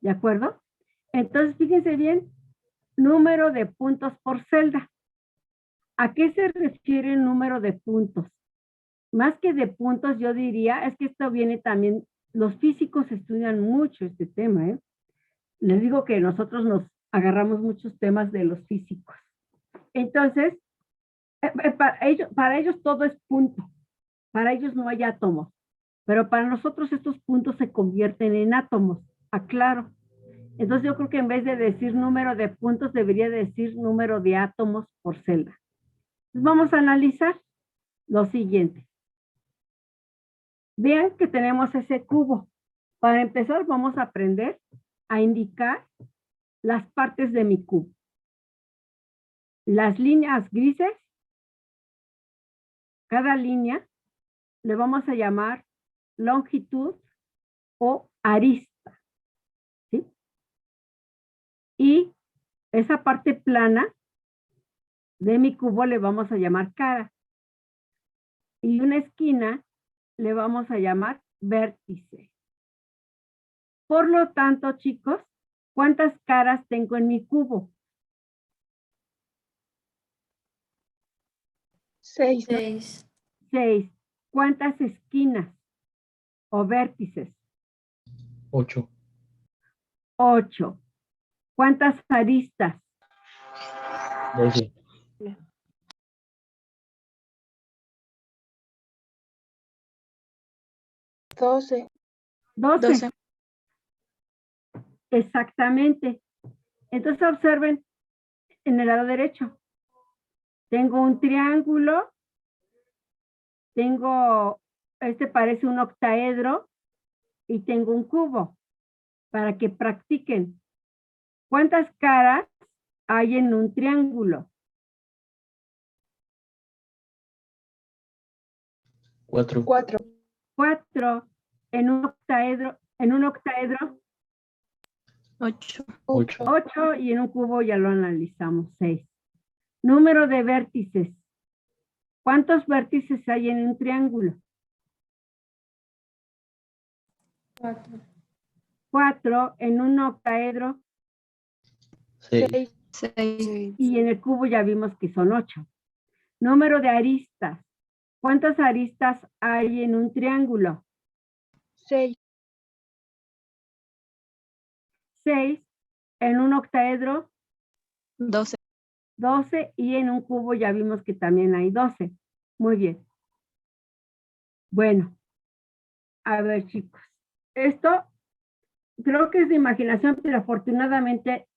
¿de acuerdo? Entonces, fíjense bien, número de puntos por celda. ¿A qué se refiere el número de puntos? Más que de puntos, yo diría, es que esto viene también, los físicos estudian mucho este tema, ¿eh? Les digo que nosotros nos agarramos muchos temas de los físicos. Entonces, para ellos todo es punto, para ellos no hay átomos, pero para nosotros estos puntos se convierten en átomos, aclaro. Entonces yo creo que en vez de decir número de puntos, debería decir número de átomos por celda. Entonces vamos a analizar lo siguiente. Vean que tenemos ese cubo. Para empezar, vamos a aprender a indicar las partes de mi cubo. Las líneas grises, cada línea le vamos a llamar longitud o arista, ¿sí? esa parte plana de mi cubo le vamos a llamar cara. Y una esquina le vamos a llamar vértice. Por lo tanto, chicos, ¿cuántas caras tengo en mi cubo? 6. 6. 6. ¿Cuántas esquinas o vértices? 8. 8. ¿Cuántas aristas? 12. 12. 12. Exactamente. Entonces observen en el lado derecho. Tengo un triángulo. Tengo, este parece un octaedro. Y tengo un cubo. Para que practiquen. ¿Cuántas caras hay en un triángulo? 4. 4. 4. En un octaedro. 8. 8. 8 y en un cubo ya lo analizamos, 6. Número de vértices. ¿Cuántos vértices hay en un triángulo? 4. 4 en un octaedro 6. 6. y en el cubo ya vimos que son 8. Número de aristas. ¿Cuántas aristas hay en un triángulo? 6. 6 en un octaedro 12. 12 y en un cubo ya vimos que también hay 12. Muy bien. Bueno, a ver chicos, esto creo que es de imaginación, pero afortunadamente,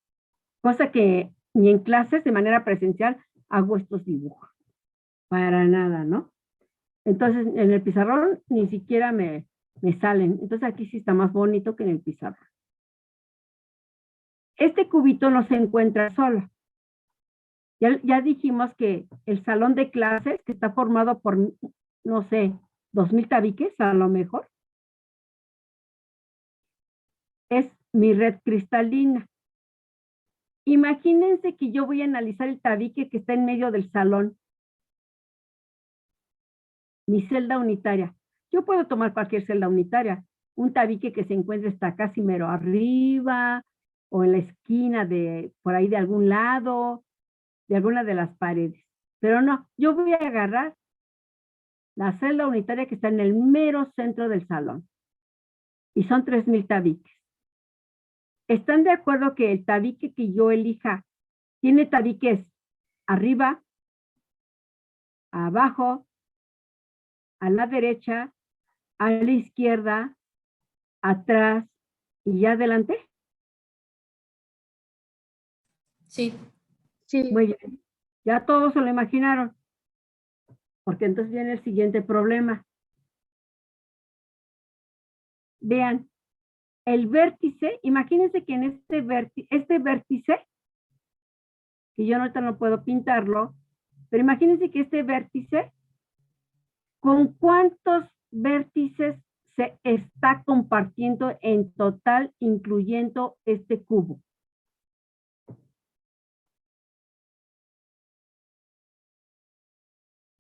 cosa que ni en clases de manera presencial hago estos dibujos. Para nada, ¿no? Entonces en el pizarrón ni siquiera me salen. Entonces aquí sí está más bonito que en el pizarrón. Este cubito no se encuentra solo. Ya dijimos que el salón de clases, que está formado por, no sé, 2000 tabiques a lo mejor, es mi red cristalina. Imagínense que yo voy a analizar el tabique que está en medio del salón. Mi celda unitaria. Yo puedo tomar cualquier celda unitaria. Un tabique que se encuentre está casi mero arriba o en la esquina de, por ahí de algún lado, de alguna de las paredes. Pero no, yo voy a agarrar la celda unitaria que está en el mero centro del salón. Y son 3000 tabiques. ¿Están de acuerdo que el tabique que yo elija tiene tabiques arriba, abajo, a la derecha, a la izquierda, atrás y adelante? Sí. Sí. Muy bien. Ya todos se lo imaginaron. Porque entonces viene el siguiente problema. Vean, el vértice, imagínense que en este vértice, que yo ahorita no puedo pintarlo, pero imagínense que este vértice, ¿con cuántos vértices se está compartiendo en total, incluyendo este cubo?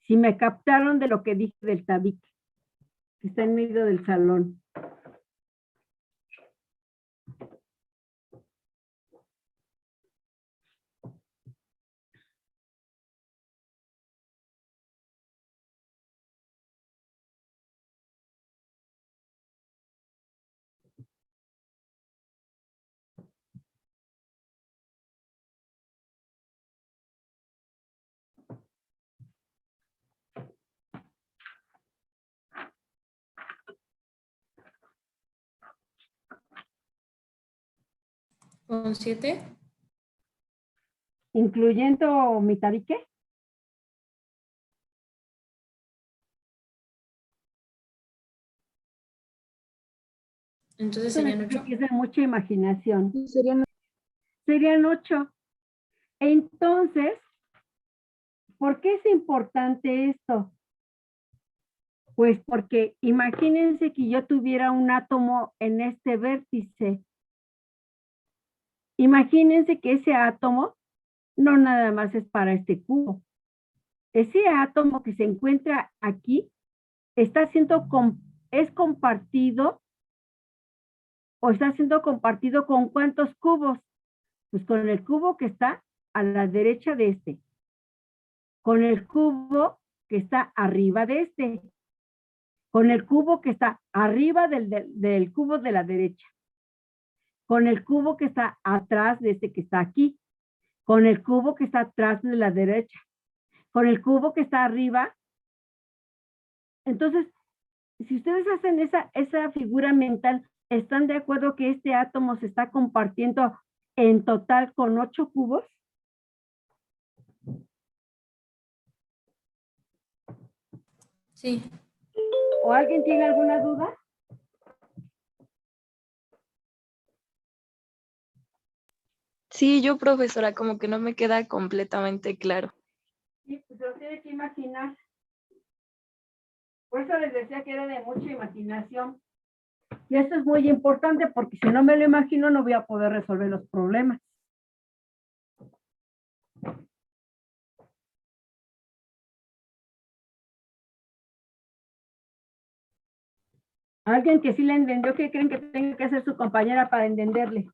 Si me captaron de lo que dije del tabique, que está en medio del salón. ¿Con 7? Incluyendo mi tabique. Entonces Eso serían me 8. requiere mucha imaginación. Serían Serían 8. Entonces, ¿por qué es importante esto? Pues porque imagínense que yo tuviera un átomo en este vértice. Imagínense que ese átomo no nada más es para este cubo. Ese átomo que se encuentra aquí está siendo es compartido o está siendo compartido con ¿cuántos cubos? Pues con el cubo que está a la derecha de este, con el cubo que está arriba de este, con el cubo que está arriba del cubo de la derecha, con el cubo que está atrás de este que está aquí, con el cubo que está atrás de la derecha, con el cubo que está arriba. Entonces, si ustedes hacen esa figura mental, ¿están de acuerdo que este átomo se está compartiendo en total con 8 cubos? Sí. ¿O alguien tiene alguna duda? Sí, yo, profesora, como que no me queda completamente claro. Sí, pues lo tiene que imaginar. Por eso les decía que era de mucha imaginación. Y esto es muy importante porque si no me lo imagino no voy a poder resolver los problemas. Alguien que sí le entendió, ¿qué creen que tenga que hacer su compañera para entenderle?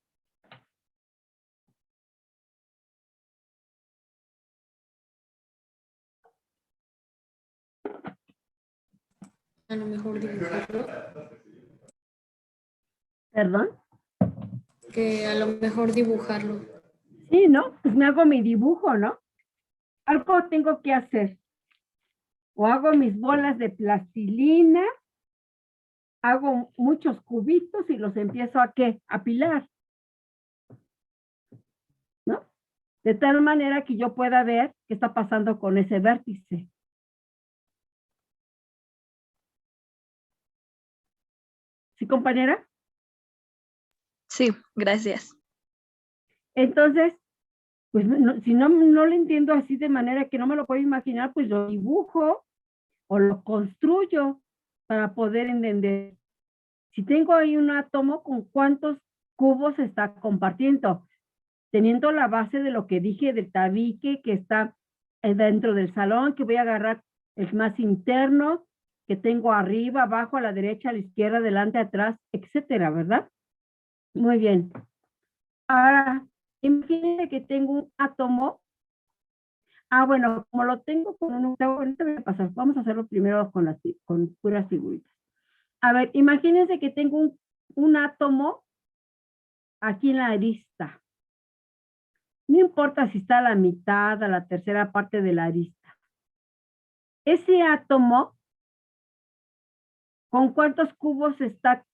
A lo mejor dibujarlo. ¿Perdón? Que a lo mejor dibujarlo. Sí, ¿no? Pues me hago mi dibujo, ¿no? Algo tengo que hacer. O hago mis bolas de plastilina, hago muchos cubitos y los empiezo a ¿qué? A apilar. ¿No? De tal manera que yo pueda ver qué está pasando con ese vértice. ¿Sí, compañera? Sí, gracias. Entonces, pues si no lo entiendo así de manera que no me lo puedo imaginar, pues lo dibujo o lo construyo para poder entender. Si tengo ahí un átomo, ¿con cuántos cubos está compartiendo? Teniendo la base de lo que dije del tabique que está dentro del salón, que voy a agarrar el más interno, que tengo arriba, abajo, a la derecha, a la izquierda, adelante, atrás, etcétera, ¿verdad? Muy bien. Ahora, imagínense que tengo un átomo. Bueno, como lo tengo con un octavo, ahorita voy a pasar. Vamos a hacerlo primero con puras figuritas. A ver, imagínense que tengo un átomo aquí en la arista. No importa si está a la mitad, a la tercera parte de la arista. Ese átomo, ¿con cuántos cubos se está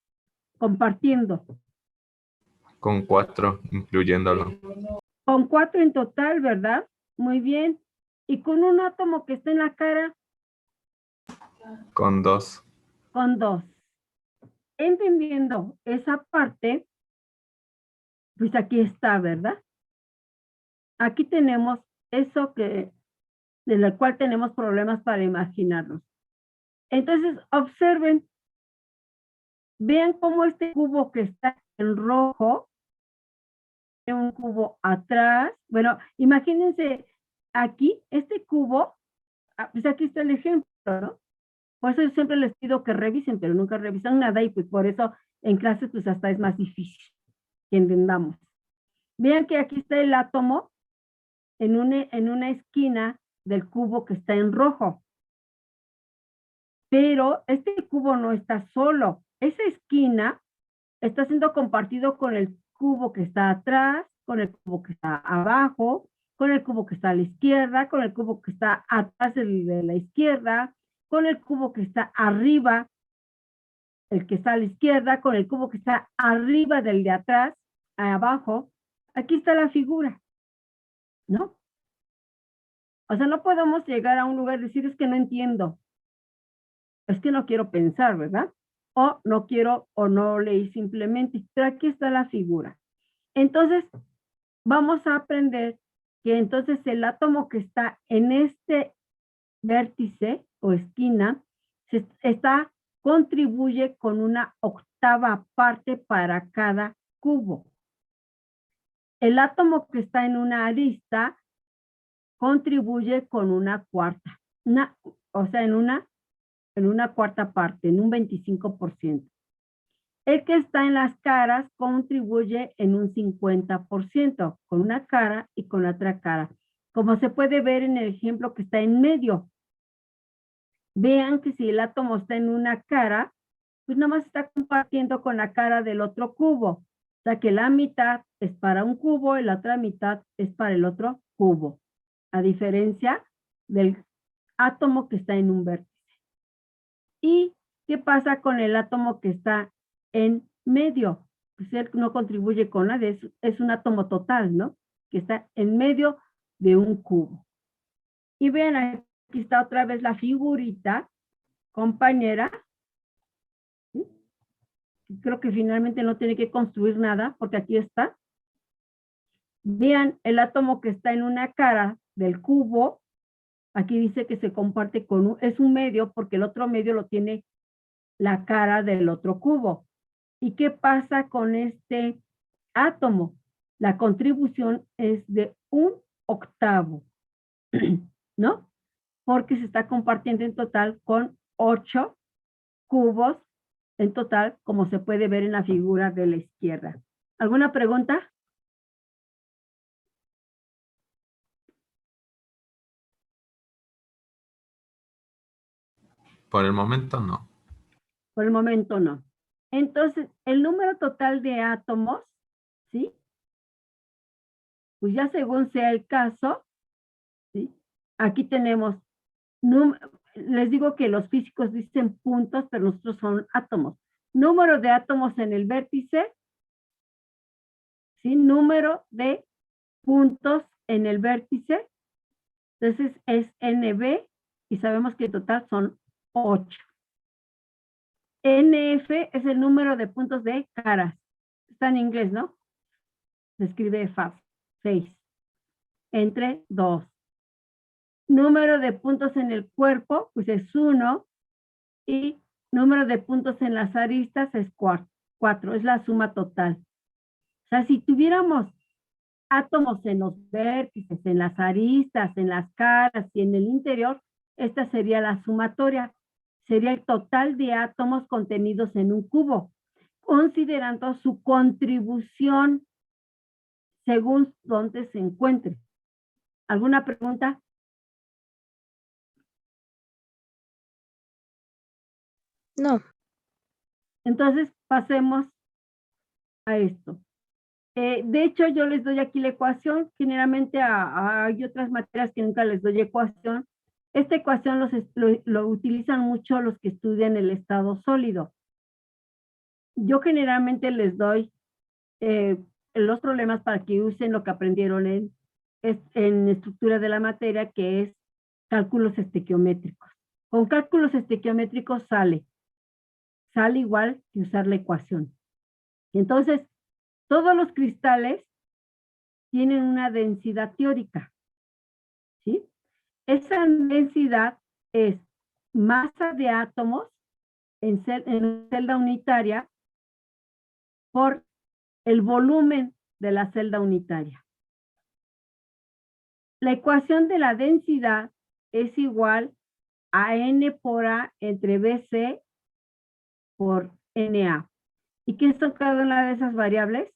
compartiendo? Con 4, incluyéndolo. Con 4 en total, ¿verdad? Muy bien. ¿Y con un átomo que está en la cara? Con 2. Con 2. Entendiendo esa parte, pues aquí está, ¿verdad? Aquí tenemos eso de la cual tenemos problemas para imaginarnos. Entonces, observen, vean cómo este cubo que está en rojo, un cubo atrás, bueno, imagínense aquí, este cubo, pues aquí está el ejemplo, ¿no? Por eso yo siempre les pido que revisen, pero nunca revisan nada y pues por eso en clase pues hasta es más difícil que entendamos. Vean que aquí está el átomo en una esquina del cubo que está en rojo. Pero este cubo no está solo. Esa esquina está siendo compartido con el cubo que está atrás, con el cubo que está abajo, con el cubo que está a la izquierda, con el cubo que está atrás de la izquierda, con el cubo que está arriba, el que está a la izquierda, con el cubo que está arriba del de atrás, abajo. Aquí está la figura, ¿no? O sea, no podemos llegar a un lugar y decir, es que no entiendo. Es que no quiero pensar, ¿verdad? O no quiero o no leí simplemente. Pero aquí está la figura. Entonces, vamos a aprender que entonces el átomo que está en este vértice o esquina contribuye con una octava parte para cada cubo. El átomo que está en una arista contribuye con una cuarta, o sea, en una cuarta parte, en un 25%. El que está en las caras contribuye en un 50%, con una cara y con otra cara. Como se puede ver en el ejemplo que está en medio. Vean que si el átomo está en una cara, pues nada más está compartiendo con la cara del otro cubo. O sea que la mitad es para un cubo y la otra mitad es para el otro cubo. A diferencia del átomo que está en un vértice. ¿Y qué pasa con el átomo que está en medio? Pues él no contribuye con nada, es un átomo total, ¿no? Que está en medio de un cubo. Y vean, aquí está otra vez la figurita, compañera. ¿Sí? Creo que finalmente no tiene que construir nada, porque aquí está. Vean el átomo que está en una cara del cubo. Aquí dice que se comparte con es un medio, porque el otro medio lo tiene la cara del otro cubo. ¿Y qué pasa con este átomo? La contribución es de 1/8, ¿no? Porque se está compartiendo en total con 8 cubos en total, como se puede ver en la figura de la izquierda. ¿Alguna pregunta? Por el momento no. Por el momento no. Entonces, el número total de átomos, ¿sí? Pues ya según sea el caso, ¿sí? Aquí tenemos, les digo que los físicos dicen puntos, pero nosotros son átomos. Número de átomos en el vértice, ¿sí? Número de puntos en el vértice. Entonces es NB y sabemos que en total son 8. NF es el número de puntos de caras. Está en inglés, ¿no? Se escribe fácil. 6. Entre 2. Número de puntos en el cuerpo, pues es 1. Y número de puntos en las aristas es 4. Es la suma total. O sea, si tuviéramos átomos en los vértices, en las aristas, en las caras y en el interior, esta sería la sumatoria. Sería el total de átomos contenidos en un cubo, considerando su contribución según donde se encuentre. ¿Alguna pregunta? No. Entonces, pasemos a esto. De hecho, yo les doy aquí la ecuación. Generalmente hay otras materias que nunca les doy ecuación. Esta ecuación lo utilizan mucho los que estudian el estado sólido. Yo generalmente les doy los problemas para que usen lo que aprendieron en estructura de la materia, que es cálculos estequiométricos. Con cálculos estequiométricos sale igual que usar la ecuación. Entonces, todos los cristales tienen una densidad teórica, ¿sí? Esa densidad es masa de átomos en celda unitaria por el volumen de la celda unitaria. La ecuación de la densidad es igual a N por A entre BC por NA. ¿Y qué son cada una de esas variables?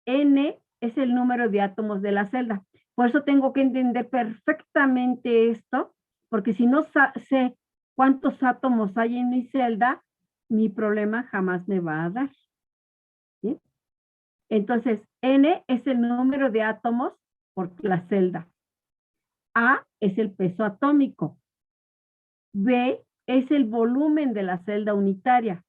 N es el número de átomos de la celda. Por eso tengo que entender perfectamente esto, porque si no sé cuántos átomos hay en mi celda, mi problema jamás me va a dar. ¿Sí? Entonces, N es el número de átomos por la celda. A es el peso atómico. B es el volumen de la celda unitaria.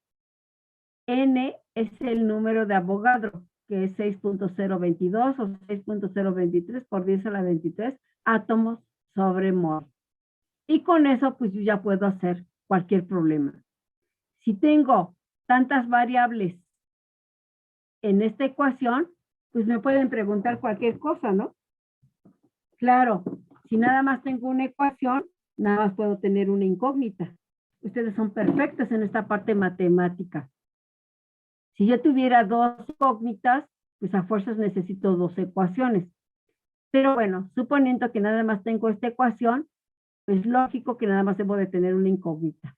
N es el número de Avogadro, que es 6.022 o 6.023 por 10 a la 23 átomos sobre mol. Y con eso, pues yo ya puedo hacer cualquier problema. Si tengo tantas variables en esta ecuación, pues me pueden preguntar cualquier cosa, ¿no? Claro, si nada más tengo una ecuación, nada más puedo tener una incógnita. Ustedes son perfectos en esta parte matemática. Si yo tuviera 2 incógnitas, pues a fuerzas necesito 2 ecuaciones. Pero bueno, suponiendo que nada más tengo esta ecuación, es lógico que nada más debo de tener una incógnita.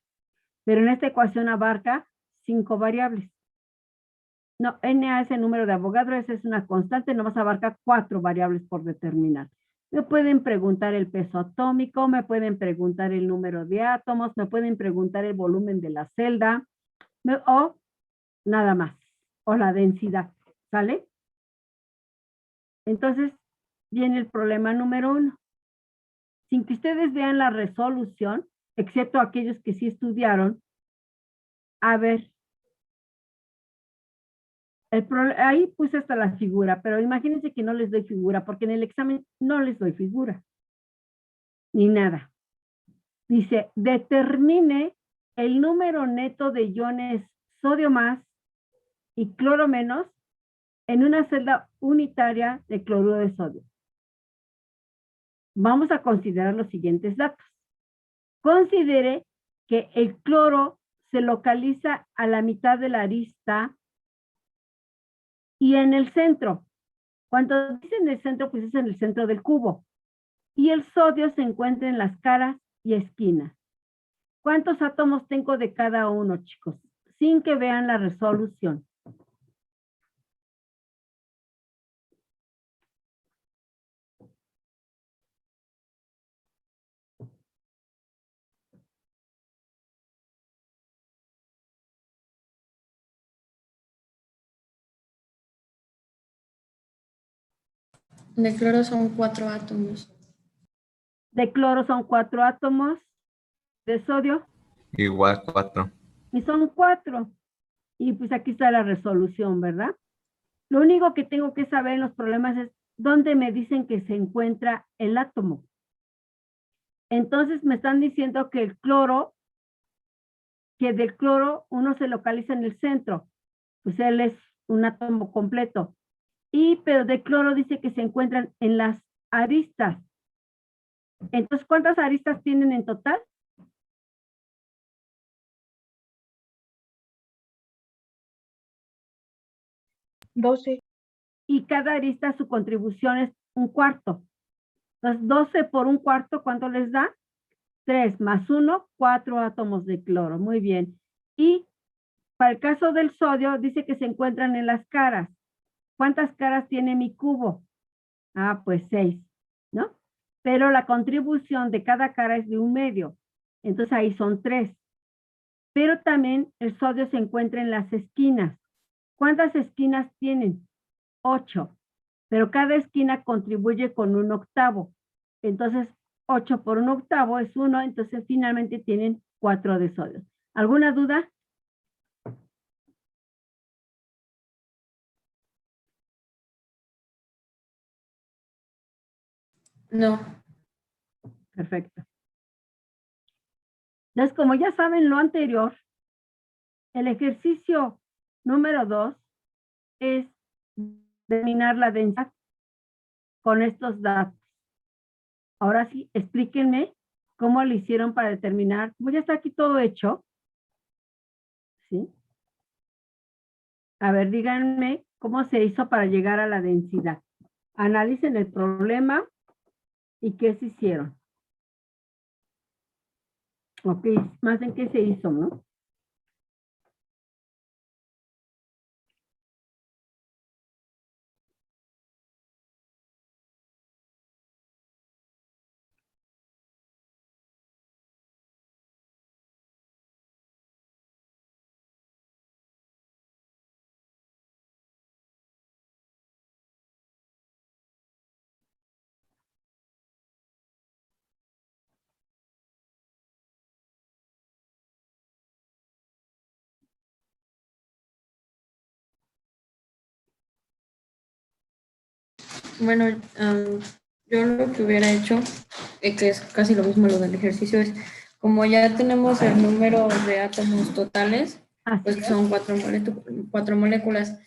Pero en esta ecuación abarca 5 variables. No, NA es el número de Avogadro, esa es una constante, nomás abarca 4 variables por determinar. Me pueden preguntar el peso atómico, me pueden preguntar el número de átomos, me pueden preguntar el volumen de la celda, o nada más, o la densidad, ¿sale? Entonces, viene el problema número 1. Sin que ustedes vean la resolución, excepto aquellos que sí estudiaron, a ver, ahí puse hasta la figura, pero imagínense que no les doy figura, porque en el examen no les doy figura, ni nada. Dice, determine el número neto de iones sodio más y cloro menos en una celda unitaria de cloruro de sodio. Vamos a considerar los siguientes datos. Considere que el cloro se localiza a la mitad de la arista y en el centro. Cuando dicen el centro, pues es en el centro del cubo. Y el sodio se encuentra en las caras y esquinas. ¿Cuántos átomos tengo de cada uno, chicos? Sin que vean la resolución. De cloro son 4 átomos. De cloro son 4 átomos. De sodio. Igual 4. Y son 4. Y pues aquí está la resolución, ¿verdad? Lo único que tengo que saber en los problemas es dónde me dicen que se encuentra el átomo. Entonces me están diciendo que el cloro, que del cloro uno se localiza en el centro. Pues él es un átomo completo. Pero de cloro dice que se encuentran en las aristas. Entonces, ¿cuántas aristas tienen en total? 12. Y cada arista su contribución es 1/4. Entonces, 12 por 1/4, ¿cuánto les da? 3 más 1, 4 átomos de cloro. Muy bien. Y para el caso del sodio, dice que se encuentran en las caras. ¿Cuántas caras tiene mi cubo? Ah, pues 6, ¿no? Pero la contribución de cada cara es de 1/2. Entonces ahí son 3. Pero también el sodio se encuentra en las esquinas. ¿Cuántas esquinas tienen? 8. Pero cada esquina contribuye con 1/8. Entonces, 8 por 1/8 es 1. Entonces, finalmente tienen 4 de sodio. ¿Alguna duda? No. Perfecto. Entonces, como ya saben lo anterior, el ejercicio número 2 es determinar la densidad con estos datos. Ahora sí, explíquenme cómo lo hicieron para determinar, como ya está aquí todo hecho, ¿sí? A ver, díganme cómo se hizo para llegar a la densidad. Analicen el problema y qué se hicieron. Ok, más en qué se hizo, ¿no? Bueno, yo lo que hubiera hecho, que es casi lo mismo lo del ejercicio, es como ya tenemos el número de átomos totales, pues que son 4 moléculas,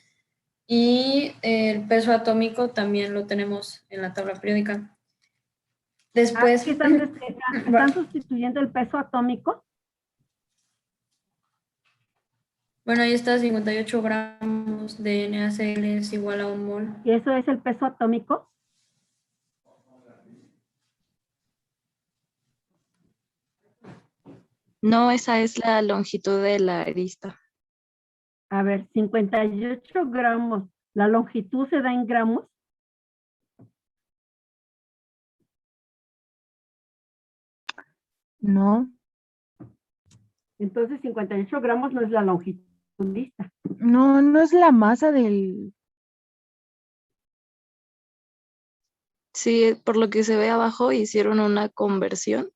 y el peso atómico también lo tenemos en la tabla periódica. Después, ¿Qué están sustituyendo el peso atómico? bueno, ahí está 58 gramos gramos de NaCl es igual a 1 mol. ¿Y eso es el peso atómico? No, esa es la longitud de la arista. A ver, 58 gramos. ¿La longitud se da en gramos? No, Entonces 58 gramos no es la longitud lista. no, no es la masa del... Sí, por lo que se ve abajo, hicieron una conversión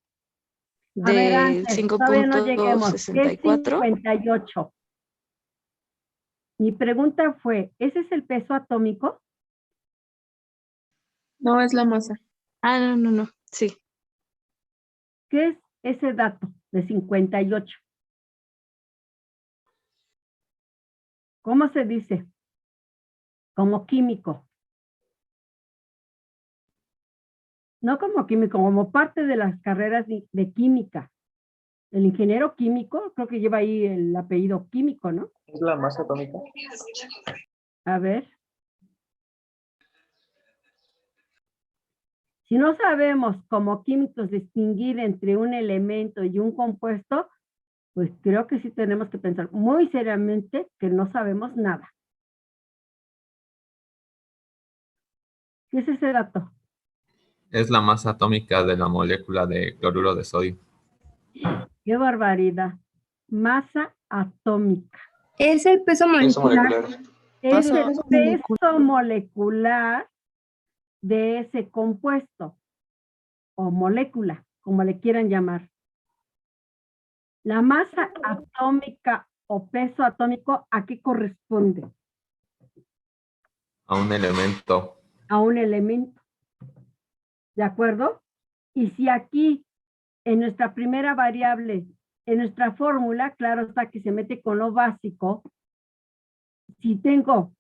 A ver, de antes, todavía no lleguemos. ¿Qué es 5.64. 58? Mi pregunta fue, ¿ese es el peso atómico? No, es la masa. Ah, no, no, no. Sí. ¿Qué es ese dato de 58? ¿Cómo se dice? Como químico. No como químico, como parte de las carreras de química. El ingeniero químico, creo que lleva ahí el apellido químico, ¿no? ¿Es la masa atómica? A ver. Si no sabemos como químicos distinguir entre un elemento y un compuesto, pues creo que sí tenemos que pensar muy seriamente que no sabemos nada. ¿Qué es ese dato? Es la masa atómica de la molécula de cloruro de sodio. ¡Qué barbaridad! Masa atómica. Es el peso molecular. Es Paso. el peso molecular de ese compuesto o molécula, como le quieran llamar. La masa atómica o peso atómico, ¿a qué corresponde? A un elemento. A un elemento. ¿De acuerdo? Y si aquí, en nuestra primera variable, en nuestra fórmula, claro está que se mete con lo básico, si tengo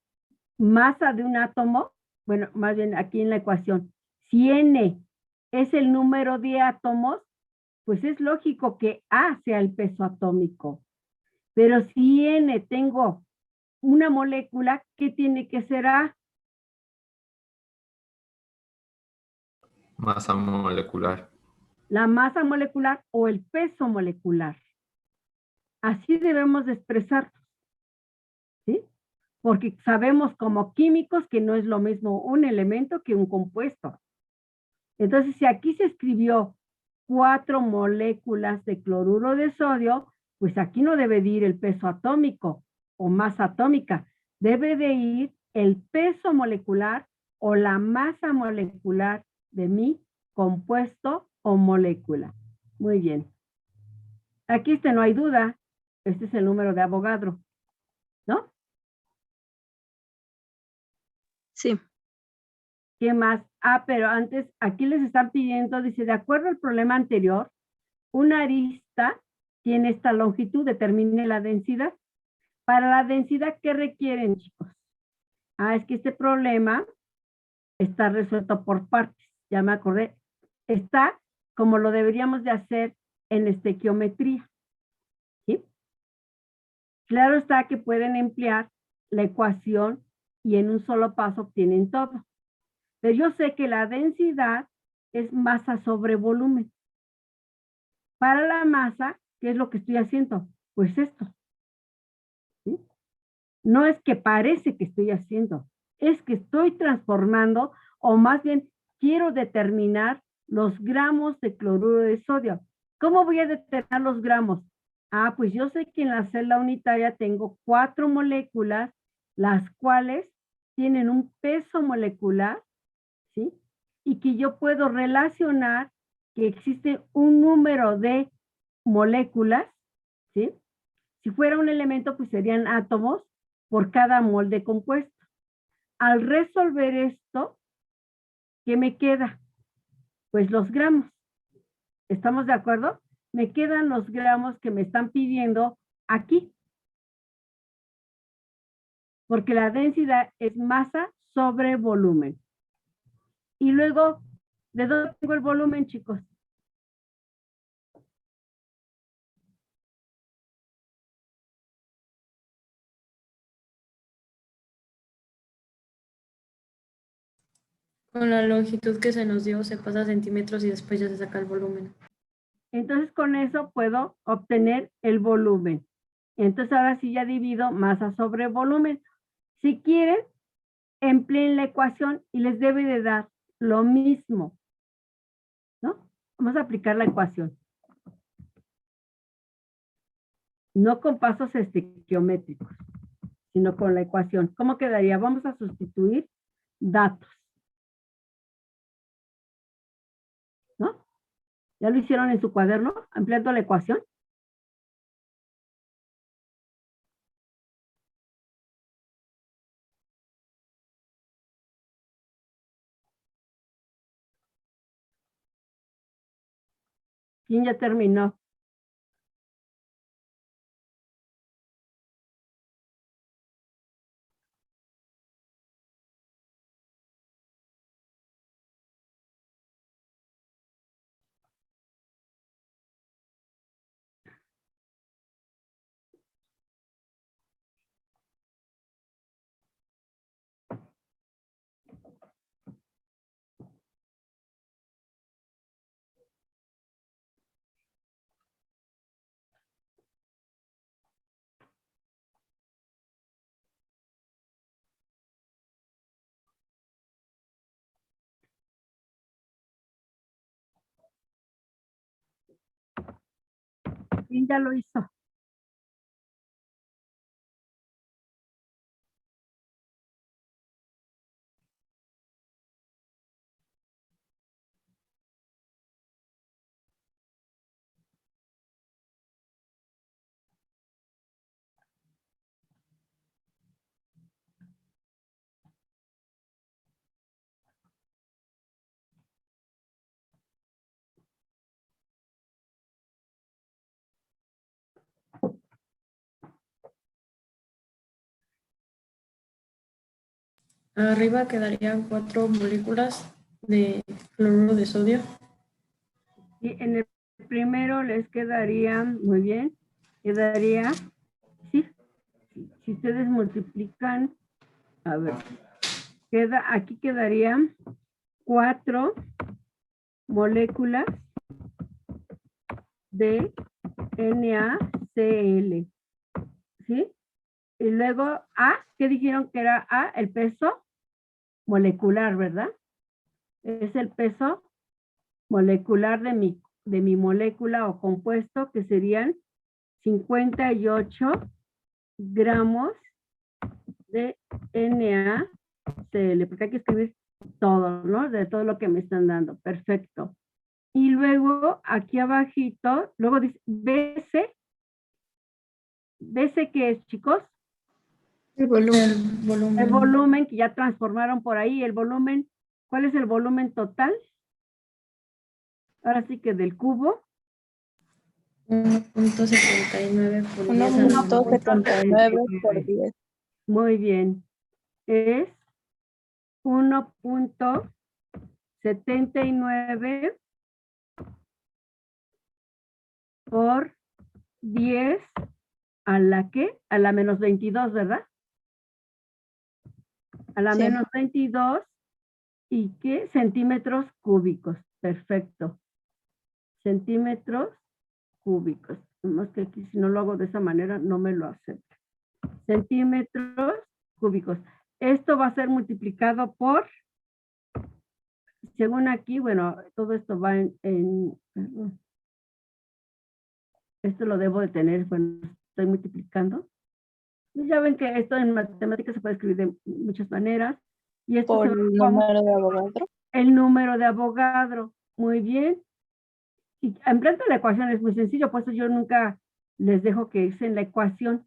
masa de un átomo, bueno, más bien aquí en la ecuación, si N es el número de átomos, pues es lógico que A sea el peso atómico. Pero si N tengo una molécula, ¿qué tiene que ser A? Masa molecular. La masa molecular o el peso molecular. Así debemos de expresarnos, ¿sí? Porque sabemos como químicos que no es lo mismo un elemento que un compuesto. Entonces, si aquí se escribió 4 moléculas de cloruro de sodio, pues aquí no debe de ir el peso atómico o masa atómica, debe de ir el peso molecular o la masa molecular de mi compuesto o molécula. Muy bien. Aquí no hay duda, este es el número de Avogadro, ¿no? Sí. ¿Qué más? Ah, pero antes, aquí les están pidiendo, dice, de acuerdo al problema anterior, una arista tiene esta longitud, determine la densidad. Para la densidad, ¿qué requieren, chicos? Ah, es que este problema está resuelto por partes, ya me acordé. Está como lo deberíamos de hacer en estequiometría, ¿sí? Claro está que pueden emplear la ecuación y en un solo paso obtienen todo. Pero yo sé que la densidad es masa sobre volumen. Para la masa, ¿qué es lo que estoy haciendo? Pues esto. ¿Sí? No es que parece que estoy haciendo, es que estoy transformando, o más bien quiero determinar los gramos de cloruro de sodio. ¿Cómo voy a determinar los gramos? Ah, pues yo sé que en la celda unitaria tengo 4 moléculas, las cuales tienen un peso molecular, ¿sí? Y que yo puedo relacionar que existe un número de moléculas, ¿sí? Si fuera un elemento, pues serían átomos por cada mol de compuesto. Al resolver esto, ¿qué me queda? Pues los gramos. ¿Estamos de acuerdo? Me quedan los gramos que me están pidiendo aquí. Porque la densidad es masa sobre volumen. Y luego, ¿de dónde tengo el volumen, chicos? Con la longitud que se nos dio se pasa a centímetros y después ya se saca el volumen. Entonces con eso puedo obtener el volumen. Entonces ahora sí ya divido masa sobre volumen. Si quieren, empleen la ecuación y les debe de dar lo mismo, ¿no? Vamos a aplicar la ecuación. No con pasos geométricos, sino con la ecuación. ¿Cómo quedaría? Vamos a sustituir datos, ¿no? ¿Ya lo hicieron en su cuaderno, ampliando la ecuación? ¿Quién ya terminó? ¿Quién ya lo hizo? Arriba quedarían 4 moléculas de cloruro de sodio. Y en el primero les quedaría, muy bien, quedaría, sí, si ustedes multiplican, a ver, aquí quedarían 4 moléculas de NaCl, ¿sí? Y luego A, ¿qué dijeron que era A? El peso molecular, ¿verdad? Es el peso molecular de mi molécula o compuesto, que serían 58 gramos de NaCl, porque hay que escribir todo, ¿no? De todo lo que me están dando. Perfecto. Y luego, aquí abajito, luego dice BC. ¿BC qué es, chicos? El volumen. El volumen que ya transformaron por ahí. El volumen, ¿cuál es el volumen total? Ahora sí que del cubo. 1.79 por 10 a la menor. 1.79 por 10. Muy bien. Es 1.79 por 10 a la ¿qué? A la menos 22, ¿verdad? A la Sí. menos 22 y ¿qué? Centímetros cúbicos. Perfecto. Centímetros cúbicos. Nomás que aquí si no lo hago de esa manera no me lo acepta. Centímetros cúbicos. Esto va a ser multiplicado por, según aquí, bueno, todo esto va esto lo debo de tener, bueno, estoy multiplicando. Y ya ven que esto en matemáticas se puede escribir de muchas maneras. Y esto Por se el va número de Avogadro. el número de Avogadro. Muy bien. Y empleando la ecuación es muy sencillo, por eso yo nunca les dejo que usen la ecuación,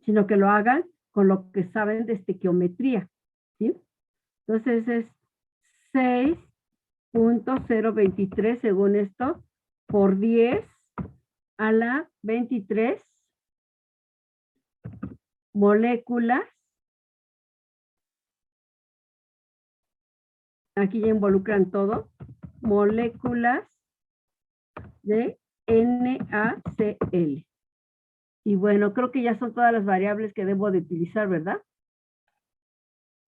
sino que lo hagan con lo que saben de estequiometría, ¿sí? Entonces es 6.023, según esto, por 10 a la 23 moléculas. Aquí ya involucran todo. Moléculas de NaCl. Y bueno, creo que ya son todas las variables que debo de utilizar, ¿verdad?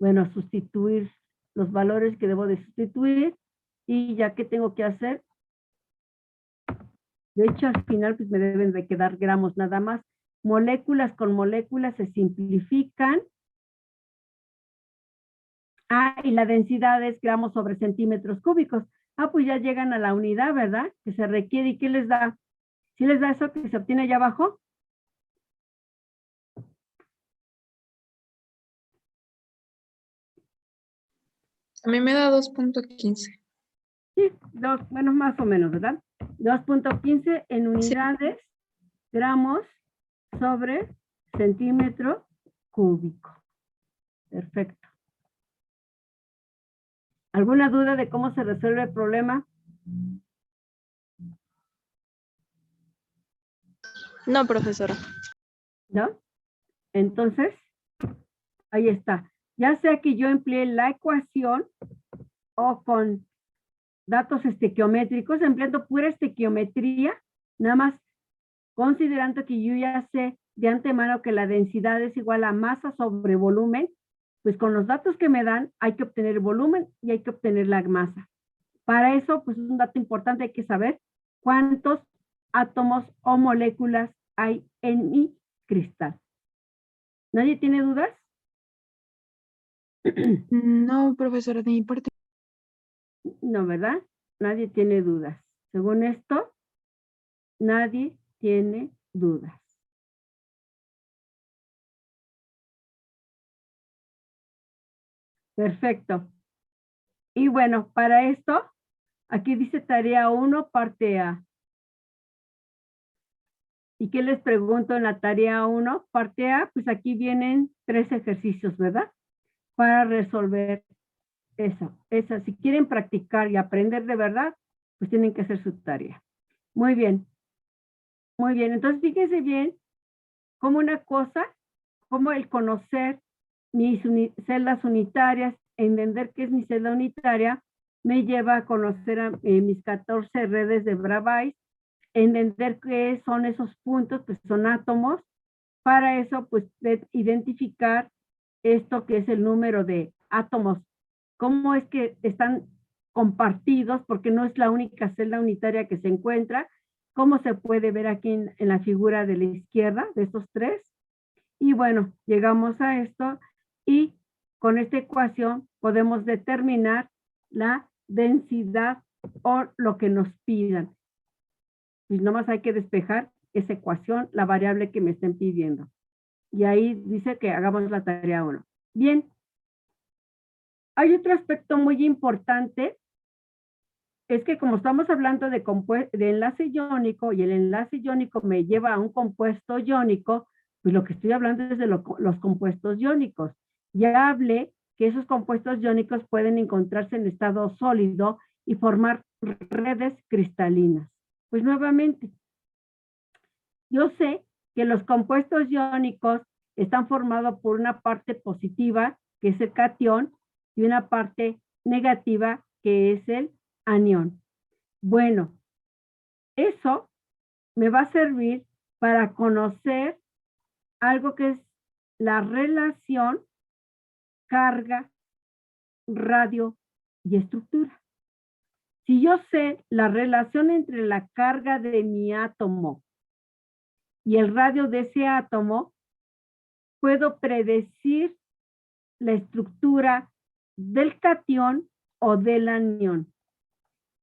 Bueno, sustituir los valores que debo de sustituir y ya que tengo que hacer. De hecho, al final pues me deben de quedar gramos nada más. Moléculas con moléculas se simplifican. Ah, y la densidad es gramos sobre centímetros cúbicos. Ah, pues ya llegan a la unidad, ¿verdad? Que se requiere. ¿Y qué les da? ¿Sí les da eso que se obtiene allá abajo? A mí me da 2.15. Sí, bueno, más o menos, ¿verdad? 2.15 en unidades, gramos sobre centímetro cúbico. Perfecto. ¿Alguna duda de cómo se resuelve el problema? No, profesora. ¿No? Entonces, ahí está. Ya sea que yo empleé la ecuación o con datos estequiométricos, empleando pura estequiometría, nada más considerando que yo ya sé de antemano que la densidad es igual a masa sobre volumen, pues con los datos que me dan hay que obtener volumen y hay que obtener la masa. Para eso, pues es un dato importante, hay que saber cuántos átomos o moléculas hay en mi cristal. ¿Nadie tiene dudas? No, profesora, de mi parte. No, ¿verdad? Nadie tiene dudas. Según esto, nadie tiene dudas. Perfecto. Y bueno, para esto, aquí dice tarea 1, parte A. ¿Y qué les pregunto en la tarea 1, parte A? Pues aquí vienen 3 ejercicios, ¿verdad? Para resolver eso. Si quieren practicar y aprender de verdad, pues tienen que hacer su tarea. Muy bien. Muy bien. Entonces, fíjense bien cómo una cosa, como el conocer mis celdas unitarias, entender qué es mi celda unitaria, me lleva a conocer mis 14 redes de Bravais, entender qué son esos puntos, pues son átomos. Para eso, pues, identificar esto que es el número de átomos. Cómo es que están compartidos, porque no es la única celda unitaria que se encuentra. Cómo se puede ver aquí en la figura de la izquierda, de estos 3. Y bueno, llegamos a esto y con esta ecuación podemos determinar la densidad o lo que nos pidan. Y nomás hay que despejar esa ecuación, la variable que me estén pidiendo. Y ahí dice que hagamos la tarea 1. Bien. Hay otro aspecto muy importante, es que como estamos hablando de enlace iónico y el enlace iónico me lleva a un compuesto iónico, pues lo que estoy hablando es de los compuestos iónicos. Ya hablé que esos compuestos iónicos pueden encontrarse en estado sólido y formar redes cristalinas. Pues nuevamente, yo sé que los compuestos iónicos están formados por una parte positiva, que es el catión, y una parte negativa, que es el anión. Bueno, eso me va a servir para conocer algo que es la relación carga, radio y estructura. Si yo sé la relación entre la carga de mi átomo y el radio de ese átomo, puedo predecir la estructura del catión o del anión.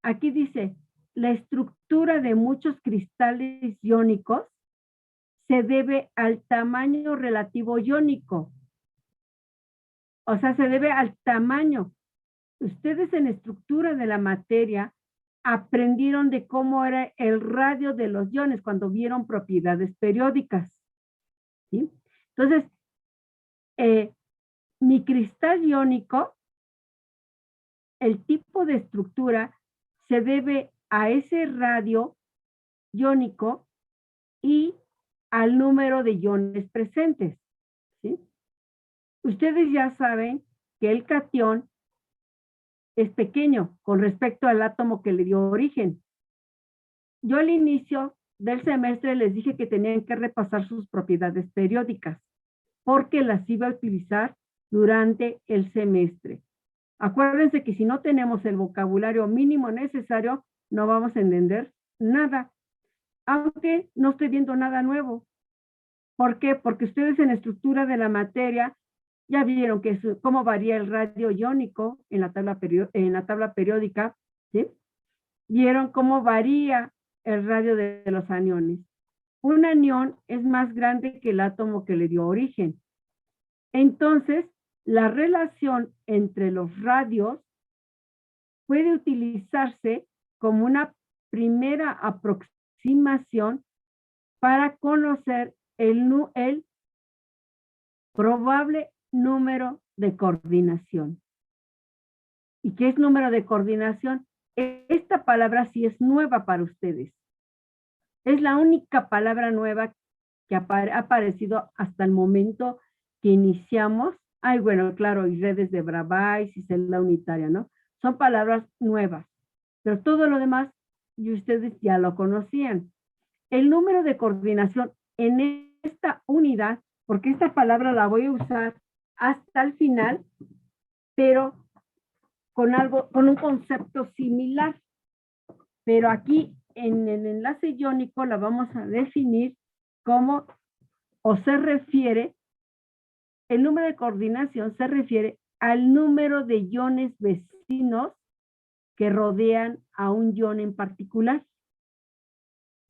Aquí dice, la estructura de muchos cristales iónicos se debe al tamaño relativo iónico. O sea, se debe al tamaño. Ustedes en estructura de la materia aprendieron de cómo era el radio de los iones cuando vieron propiedades periódicas. ¿Sí? Entonces, mi cristal iónico, el tipo de estructura se debe a ese radio iónico y al número de iones presentes. ¿Sí? Ustedes ya saben que el catión es pequeño con respecto al átomo que le dio origen. Yo al inicio del semestre les dije que tenían que repasar sus propiedades periódicas porque las iba a utilizar durante el semestre. Acuérdense que si no tenemos el vocabulario mínimo necesario, no vamos a entender nada. Aunque no estoy viendo nada nuevo. ¿Por qué? Porque ustedes en la estructura de la materia ya vieron que cómo varía el radio iónico en la tabla periódica, ¿sí? Vieron cómo varía el radio de los aniones. Un anión es más grande que el átomo que le dio origen. Entonces, la relación entre los radios puede utilizarse como una primera aproximación para conocer el probable número de coordinación. ¿Y qué es número de coordinación? Esta palabra sí es nueva para ustedes. Es la única palabra nueva que ha aparecido hasta el momento que iniciamos. Ay, bueno, claro, y redes de Bravais y celda unitaria, ¿no? Son palabras nuevas. Pero todo lo demás, y ustedes ya lo conocían. El número de coordinación en esta unidad, porque esta palabra la voy a usar hasta el final, pero con un concepto similar. Pero aquí en el enlace iónico la vamos a definir como, o se refiere, el número de coordinación se refiere al número de iones vecinos que rodean a un ion en particular.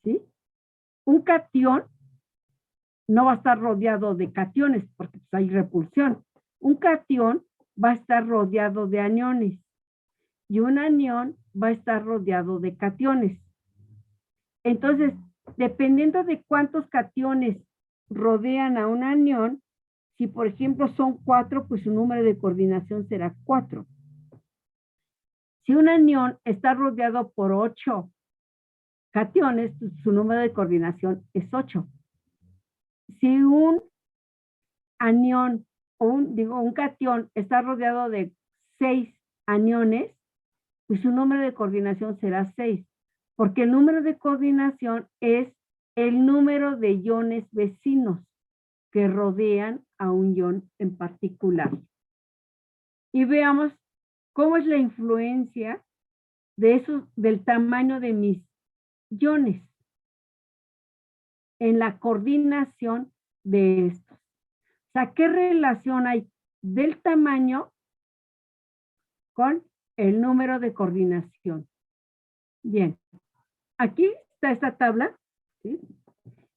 ¿Sí? Un catión no va a estar rodeado de cationes porque pues, hay repulsión. Un catión va a estar rodeado de aniones y un anión va a estar rodeado de cationes. Entonces, dependiendo de cuántos cationes rodean a un anión, si por ejemplo son 4, pues su número de coordinación será 4. Si un anión está rodeado por 8 cationes, pues su número de coordinación es 8. Si un anión o un catión está rodeado de 6 aniones, pues su número de coordinación será 6, porque el número de coordinación es el número de iones vecinos que rodean a un ion en particular. Y veamos cómo es la influencia del tamaño de mis iones en la coordinación de estos. O sea, ¿qué relación hay del tamaño con el número de coordinación? Bien, aquí está esta tabla, ¿sí?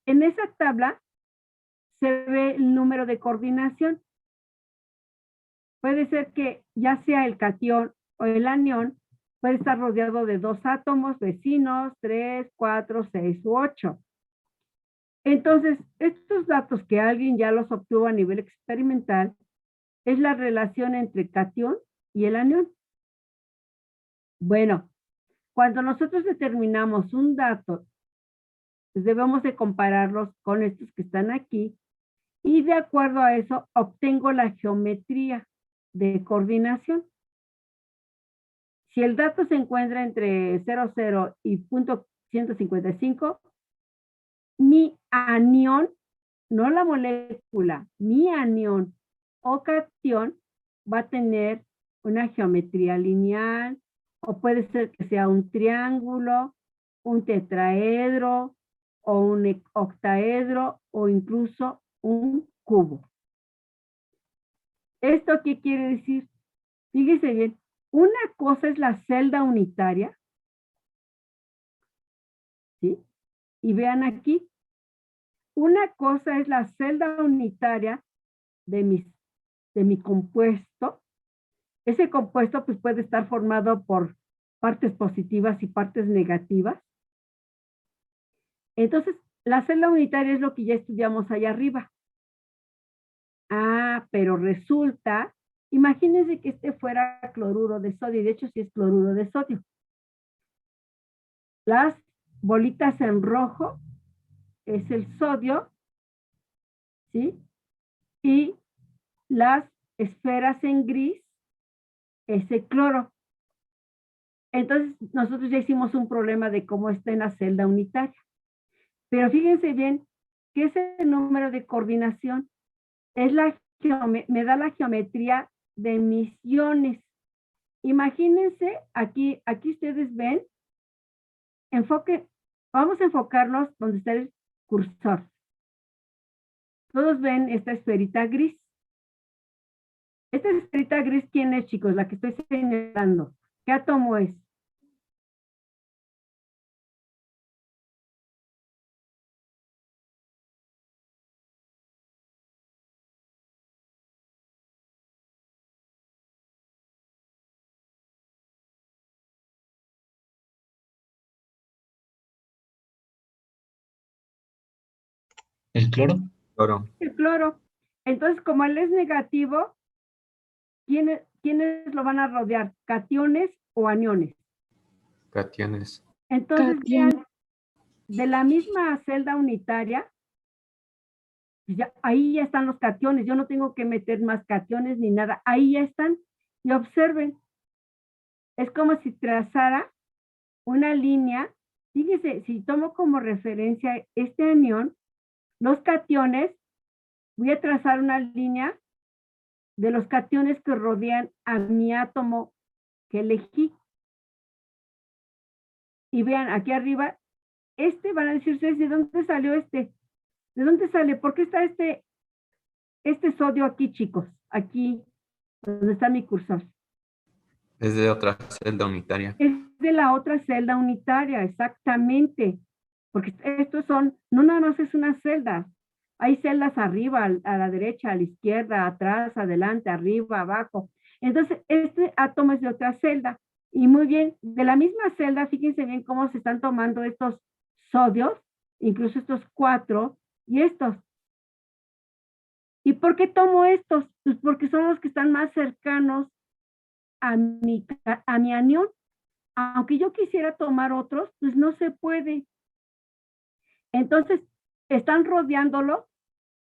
En esa tabla se ve el número de coordinación. Puede ser que ya sea el catión o el anión, puede estar rodeado de 2 átomos vecinos, 3, 4, 6 u 8. Entonces, estos datos que alguien ya los obtuvo a nivel experimental es la relación entre el catión y el anión. Bueno, cuando nosotros determinamos un dato, pues debemos de compararlos con estos que están aquí y de acuerdo a eso obtengo la geometría de coordinación. Si el dato se encuentra entre 0,0 y 0.155, mi anión, no la molécula, mi anión o catión va a tener una geometría lineal, o puede ser que sea un triángulo, un tetraedro, o un octaedro, o incluso un cubo. ¿Esto qué quiere decir? Fíjese bien, una cosa es la celda unitaria, ¿sí? Y vean aquí, una cosa es la celda unitaria de mi compuesto. Ese compuesto pues puede estar formado por partes positivas y partes negativas. Entonces, la celda unitaria es lo que ya estudiamos allá arriba. Ah, pero resulta, imagínense que este fuera cloruro de sodio, y de hecho sí es cloruro de sodio. Las bolitas en rojo es el sodio, ¿sí? Y las esferas en gris es el cloro. Entonces, nosotros ya hicimos un problema de cómo está en la celda unitaria. Pero fíjense bien que ese número de coordinación es me da la geometría de mis iones. imagínense, aquí ustedes ven, vamos a enfocarnos donde está el cursor. Todos ven esta esferita gris. Esta esferita gris, ¿quién es, chicos? La que estoy señalando. ¿Qué átomo es? ¿El cloro? Cloro. El cloro. Entonces, como él es negativo, ¿quiénes lo van a rodear? ¿Cationes o aniones? Cationes. Entonces, Cation. vean, de la misma celda unitaria, ahí ya están los cationes. Yo no tengo que meter más cationes ni nada. Ahí ya están. Y observen, es como si trazara una línea. Fíjense, si tomo como referencia este anión, los cationes, voy a trazar una línea de los cationes que rodean a mi átomo que elegí. Y vean, aquí arriba, van a decirse, ¿de dónde salió este? ¿De dónde sale? ¿Por qué está este sodio aquí, chicos? Aquí, donde está mi cursor. Es de otra celda unitaria. Es de la otra celda unitaria, exactamente. Porque estos no nada más es una celda. Hay celdas arriba, a la derecha, a la izquierda, atrás, adelante, arriba, abajo. Entonces, este átomo es de otra celda. Y muy bien, de la misma celda, fíjense bien cómo se están tomando estos sodios, incluso estos 4 y estos. ¿Y por qué tomo estos? Pues porque son los que están más cercanos a mi anión. Aunque yo quisiera tomar otros, pues no se puede. Entonces, están rodeándolo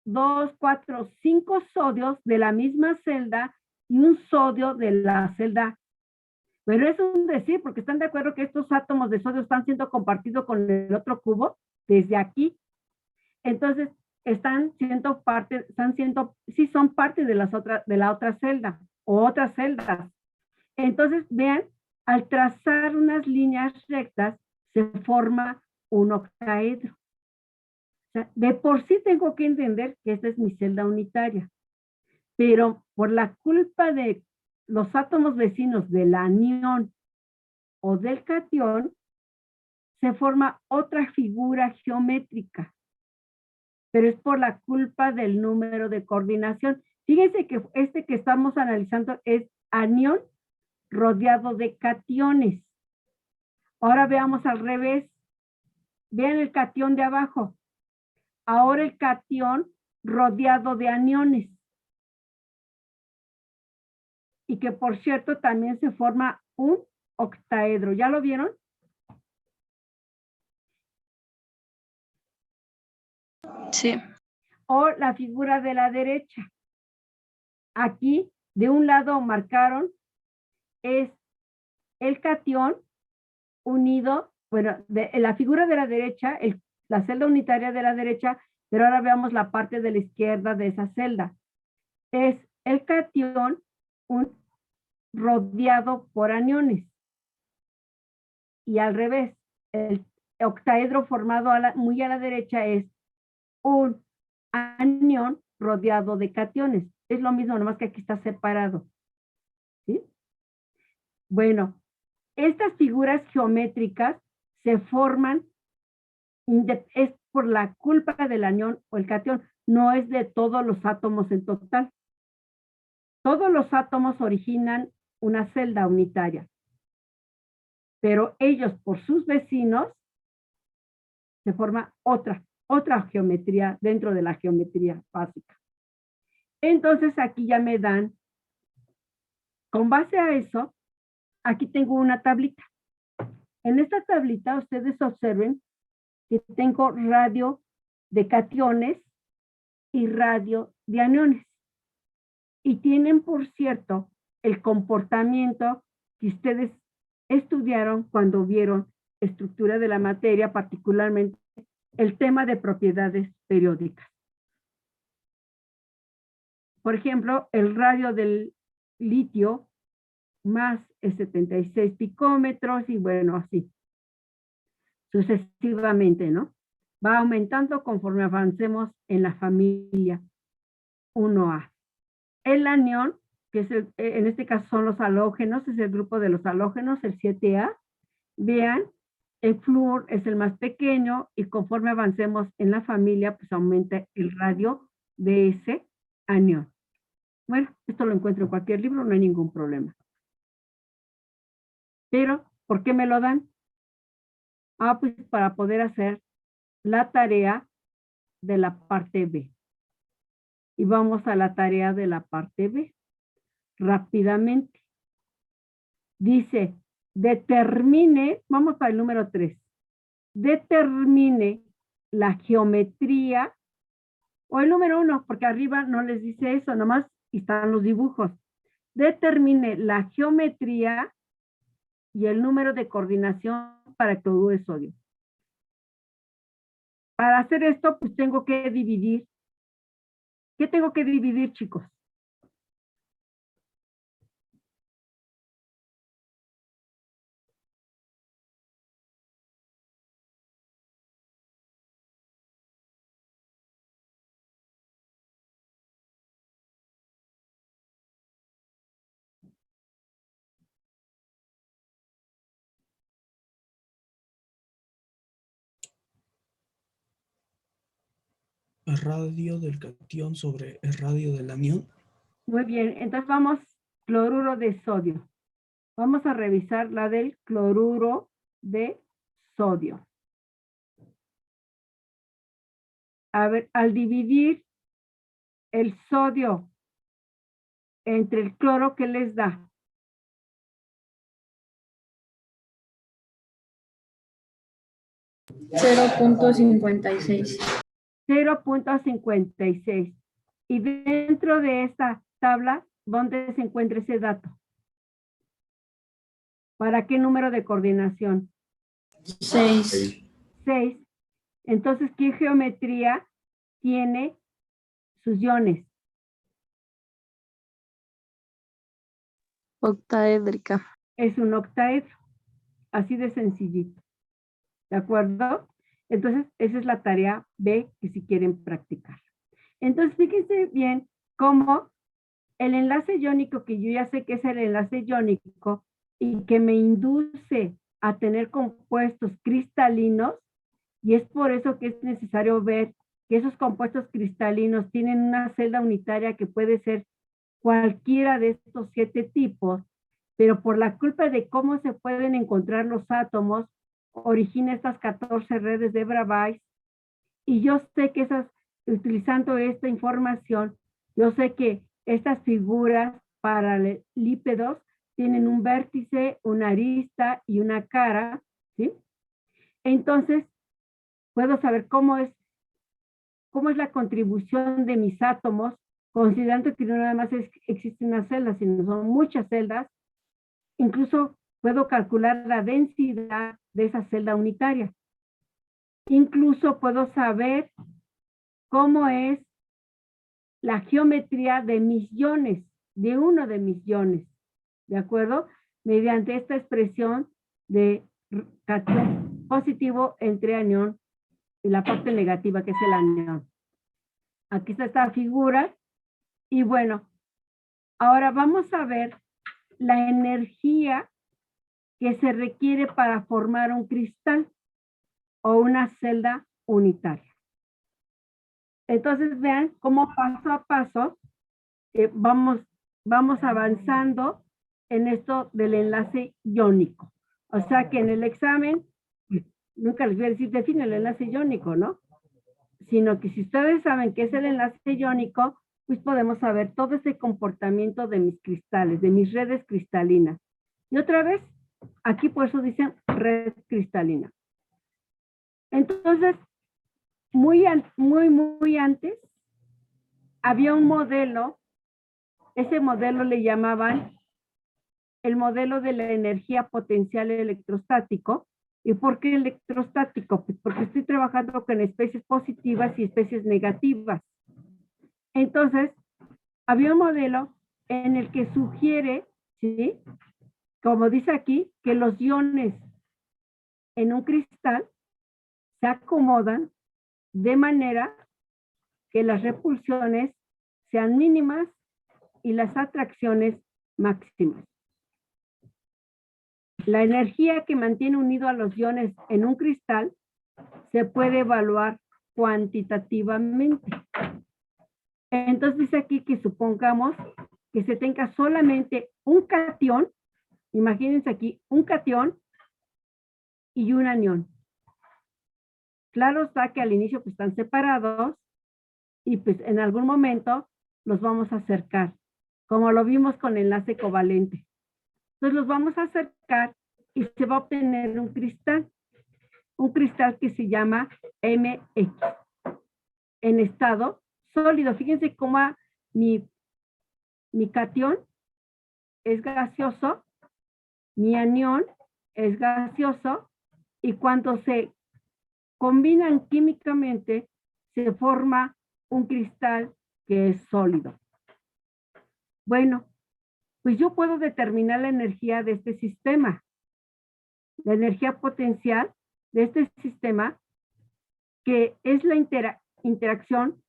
2, 4, 5 sodios de la misma celda y un sodio de la celda. Pero es un decir, porque están de acuerdo que estos átomos de sodio están siendo compartidos con el otro cubo desde aquí. Entonces, sí son parte de la otra celda o otras celdas. Entonces, vean, al trazar unas líneas rectas, se forma un octaedro. O sea, de por sí tengo que entender que esta es mi celda unitaria, pero por la culpa de los átomos vecinos del anión o del cation, se forma otra figura geométrica, pero es por la culpa del número de coordinación. Fíjense que este que estamos analizando es anión rodeado de cationes. Ahora veamos al revés. Vean el cation de abajo. Ahora el cation rodeado de aniones. Y que por cierto también se forma un octaedro. ¿Ya lo vieron? Sí. O la figura de la derecha. Aquí, de un lado marcaron, es el cation unido, bueno, la figura de la derecha, la celda unitaria de la derecha, pero ahora veamos la parte de la izquierda de esa celda. Es el cation rodeado por aniones. Y al revés, el octaedro formado muy a la derecha es un anión rodeado de cationes. Es lo mismo, nomás que aquí está separado. ¿Sí? Bueno, estas figuras geométricas se forman, es por la culpa del anión o el cation, no es de todos los átomos en total. Todos los átomos originan una celda unitaria, pero ellos por sus vecinos se forma otra geometría dentro de la geometría básica. Entonces aquí ya me dan, con base a eso, aquí tengo una tablita. En esta tablita ustedes observen que tengo radio de cationes y radio de aniones. Y tienen, por cierto, el comportamiento que ustedes estudiaron cuando vieron estructura de la materia, particularmente el tema de propiedades periódicas. Por ejemplo, el radio del litio más 76 picómetros y bueno, así, sucesivamente, ¿no? Va aumentando conforme avancemos en la familia 1A. El anión, que es en este caso son los halógenos, es el grupo de los halógenos, el 7A. Vean, el flúor es el más pequeño y conforme avancemos en la familia, pues aumenta el radio de ese anión. Bueno, esto lo encuentro en cualquier libro, no hay ningún problema. Pero, ¿por qué me lo dan? Ah, pues para poder hacer la tarea de la parte B. Y vamos a la tarea de la parte B. Rápidamente. Dice, determine, vamos para el número 3. Determine la geometría, o el número 1, porque arriba no les dice eso, nomás están los dibujos. Determine la geometría y el número de coordinación para cloruro de sodio. Para hacer esto, pues tengo que dividir. ¿Qué tengo que dividir, chicos? El radio del catión sobre el radio del anión. Muy bien, entonces vamos, cloruro de sodio. Vamos a revisar la del cloruro de sodio. A ver, al dividir el sodio entre el cloro, ¿qué les da? .56. 0.56. Y dentro de esta tabla, ¿dónde se encuentra ese dato? ¿Para qué número de coordinación? 6. 6. Entonces, ¿qué geometría tiene sus iones? Octaédrica. Es un octaedro. Así de sencillito. ¿De acuerdo? Entonces, esa es la tarea B que si quieren practicar. Entonces, fíjense bien cómo el enlace iónico, que yo ya sé que es el enlace iónico y que me induce a tener compuestos cristalinos, y es por eso que es necesario ver que esos compuestos cristalinos tienen una celda unitaria que puede ser cualquiera de estos 7 tipos, pero por la culpa de cómo se pueden encontrar los átomos, origina estas 14 redes de Bravais, y yo sé que utilizando esta información, yo sé que estas figuras paralípedos tienen un vértice, una arista y una cara, ¿sí? Entonces, puedo saber cómo es la contribución de mis átomos, considerando que no nada más existe una celda, sino son muchas celdas. Incluso puedo calcular la densidad de esa celda unitaria. Incluso puedo saber cómo es la geometría de mis iones, de uno de mis iones, ¿de acuerdo? Mediante esta expresión de catión positivo entre anión y la parte negativa, que es el anión. Aquí está esta figura. Y bueno, ahora vamos a ver la energía que se requiere para formar un cristal o una celda unitaria. Entonces vean cómo paso a paso vamos avanzando en esto del enlace iónico. O sea que en el examen, nunca les voy a decir define el enlace iónico, ¿no? Sino que si ustedes saben qué es el enlace iónico, pues podemos saber todo ese comportamiento de mis cristales, de mis redes cristalinas. Y otra vez, aquí por eso dicen red cristalina. Entonces, muy antes, había un modelo, ese modelo le llamaban el modelo de la energía potencial electrostático. ¿Y por qué electrostático? Pues porque estoy trabajando con especies positivas y especies negativas. Entonces, había un modelo en el que sugiere, ¿sí?, como dice aquí, que los iones en un cristal se acomodan de manera que las repulsiones sean mínimas y las atracciones máximas. La energía que mantiene unido a los iones en un cristal se puede evaluar cuantitativamente. Entonces dice aquí que supongamos que se tenga solamente un catión, imagínense aquí, un catión y un anión. Claro está que al inicio pues están separados y pues en algún momento los vamos a acercar, como lo vimos con el enlace covalente. Entonces los vamos a acercar y se va a obtener un cristal que se llama MX, en estado sólido. Fíjense cómo mi catión es gaseoso, mi anión es gaseoso, y cuando se combinan químicamente, se forma un cristal que es sólido. Bueno, pues yo puedo determinar la energía de este sistema. La energía potencial de este sistema, que es la interacción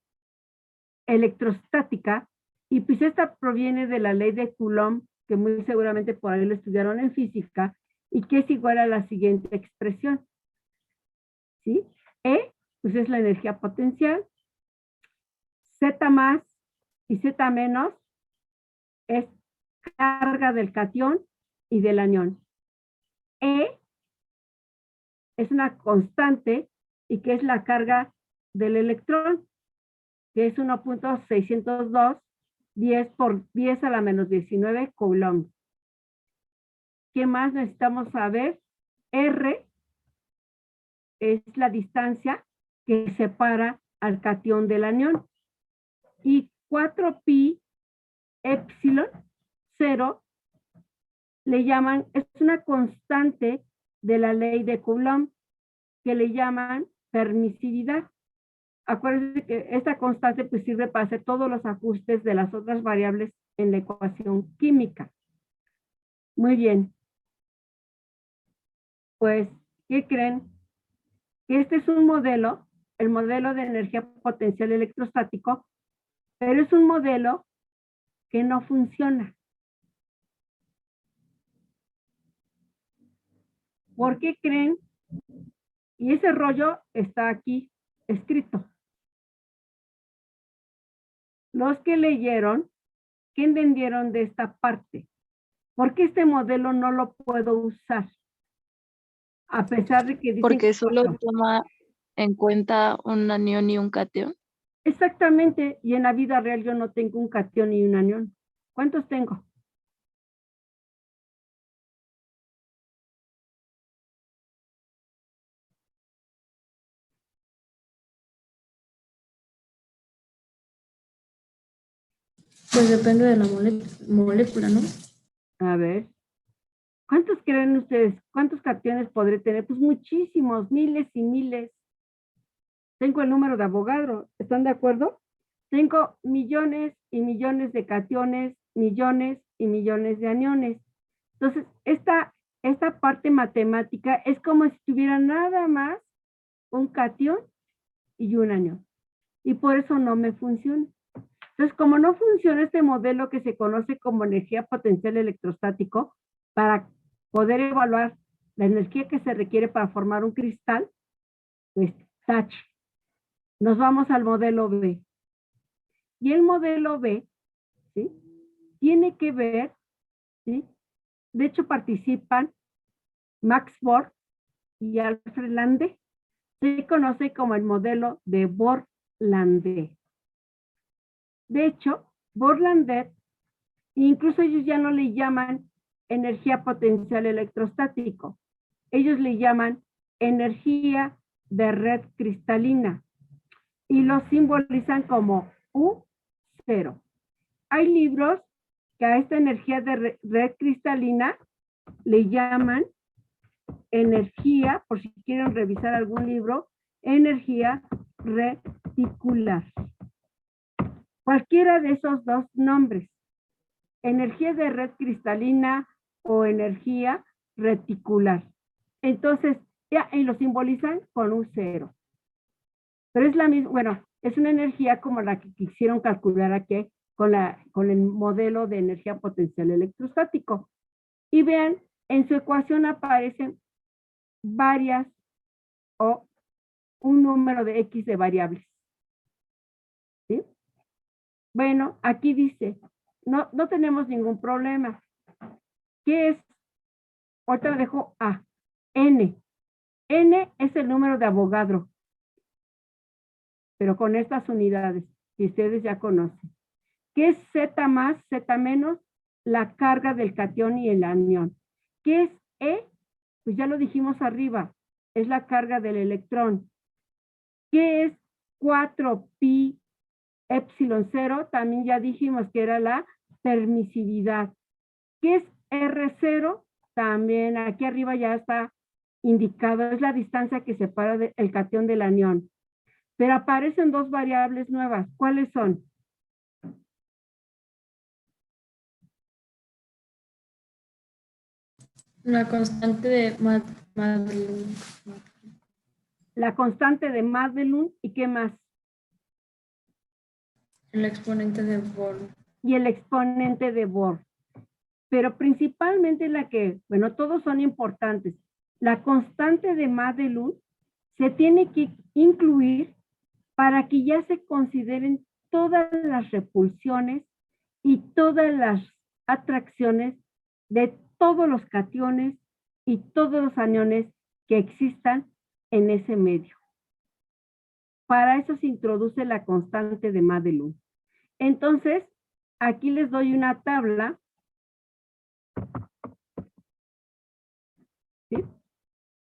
electrostática, y pues esta proviene de la ley de Coulomb, que muy seguramente por ahí lo estudiaron en física, y que es igual a la siguiente expresión. ¿Sí? E, pues es la energía potencial. Z más y Z menos es carga del catión y del anión. E es una constante y que es la carga del electrón, que es 1.602 10 por 10 a la menos 19 Coulomb. ¿Qué más necesitamos saber? R es la distancia que separa al catión del anión. Y 4pi epsilon 0 le llaman, es una constante de la ley de Coulomb, que le llaman permisividad. Acuérdense que esta constante pues sirve para hacer todos los ajustes de las otras variables en la ecuación química. Muy bien. Pues, ¿qué creen? Que este es un modelo, el modelo de energía potencial electrostático, pero es un modelo que no funciona. ¿Por qué creen? Y ese rollo está aquí escrito. Los que leyeron, ¿qué entendieron de esta parte? ¿Por qué este modelo no lo puedo usar? A pesar de que dicen Porque que solo bueno, toma en cuenta un anión y un catión. exactamente, y en la vida real yo no tengo un catión y un anión. ¿Cuántos tengo? Pues depende de la molécula, ¿no? A ver. ¿Cuántos creen ustedes? ¿Cuántos cationes podré tener? Pues muchísimos, miles y miles. Tengo el número de Avogadro, ¿están de acuerdo? Tengo millones y millones de cationes, millones y millones de aniones. Entonces, esta parte matemática es como si tuviera nada más un catión y un anión. Y por eso no me funciona. Entonces, como no funciona este modelo que se conoce como energía potencial electrostático, para poder evaluar la energía que se requiere para formar un cristal, pues tache. Nos vamos al modelo B. Y el modelo B, ¿sí?, tiene que ver, ¿sí? De hecho participan Max Born y Alfred Lande. Se conoce como el modelo de Born-Lande. De hecho, Born-Lande, incluso ellos ya no le llaman energía potencial electrostático. Ellos le llaman energía de red cristalina y lo simbolizan como U0. Hay libros que a esta energía de red cristalina le llaman energía, por si quieren revisar algún libro, energía reticular. Cualquiera de esos dos nombres, energía de red cristalina o energía reticular. Entonces, y lo simbolizan con un 0. Pero es la misma, bueno, es una energía como la que quisieron calcular aquí con el modelo de energía potencial electrostático. Y vean, en su ecuación aparecen varias o un número de X de variables. ¿Sí? Bueno, aquí dice, no tenemos ningún problema. ¿Qué es? Ahorita dejo A, N. N es el número de Avogadro, pero con estas unidades que ustedes ya conocen. ¿Qué es Z más, Z menos? La carga del catión y el anión. ¿Qué es E? Pues ya lo dijimos arriba, es la carga del electrón. ¿Qué es 4pi epsilon 0? También ya dijimos que era la permisividad. ¿Qué es R0? También aquí arriba ya está indicado, es la distancia que separa el catión del anión. Pero aparecen dos variables nuevas. ¿Cuáles son? La constante de Madelung. La constante de Madelung y ¿qué más? El exponente de Born. Y el exponente de Born. Pero principalmente la que, bueno, todos son importantes. La constante de Madelung se tiene que incluir para que ya se consideren todas las repulsiones y todas las atracciones de todos los cationes y todos los aniones que existan en ese medio. Para eso se introduce la constante de Madelung. Entonces, aquí les doy una tabla, ¿sí?,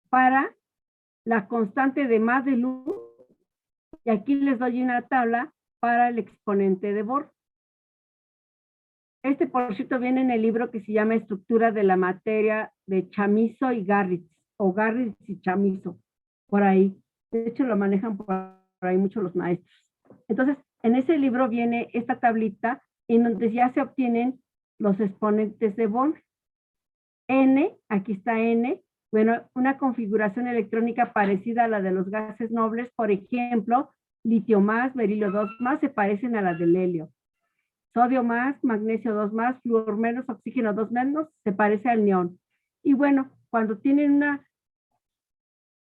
para la constante de Madelung, y aquí les doy una tabla para el exponente de Born. Este, por cierto, viene en el libro que se llama Estructura de la Materia de Chamizo y Garritz, o Garritz y Chamizo, por ahí. De hecho, lo manejan por ahí mucho los maestros. Entonces, en ese libro viene esta tablita en donde ya se obtienen los exponentes de Born. N, aquí está N, bueno, una configuración electrónica parecida a la de los gases nobles, por ejemplo, litio más, berilio 2 más, se parecen a la del helio. Sodio más, magnesio 2 más, flúor menos, oxígeno 2 menos, se parece al neón. Y bueno, cuando tienen una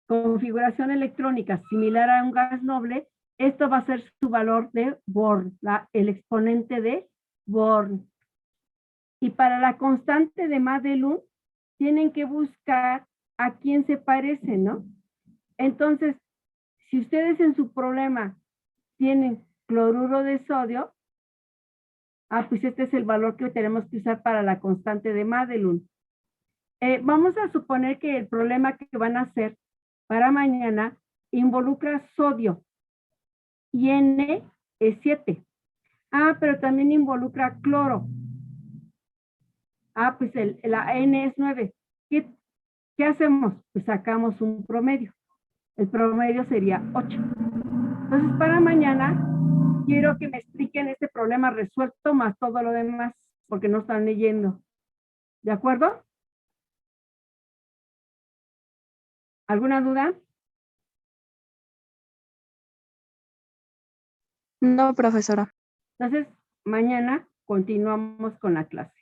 configuración electrónica similar a un gas noble, esto va a ser su valor de Born, el exponente de Born. Y para la constante de Madelung, tienen que buscar a quién se parece, ¿no? Entonces, si ustedes en su problema tienen cloruro de sodio, pues este es el valor que tenemos que usar para la constante de Madelung. Vamos a suponer que el problema que van a hacer para mañana involucra sodio y N es 7. Pero también involucra cloro. Pues la N es 9. ¿Qué hacemos? Pues sacamos un promedio. El promedio sería 8. Entonces, para mañana, quiero que me expliquen este problema resuelto más todo lo demás, porque no están leyendo. ¿De acuerdo? ¿Alguna duda? No, profesora. Entonces, mañana continuamos con la clase.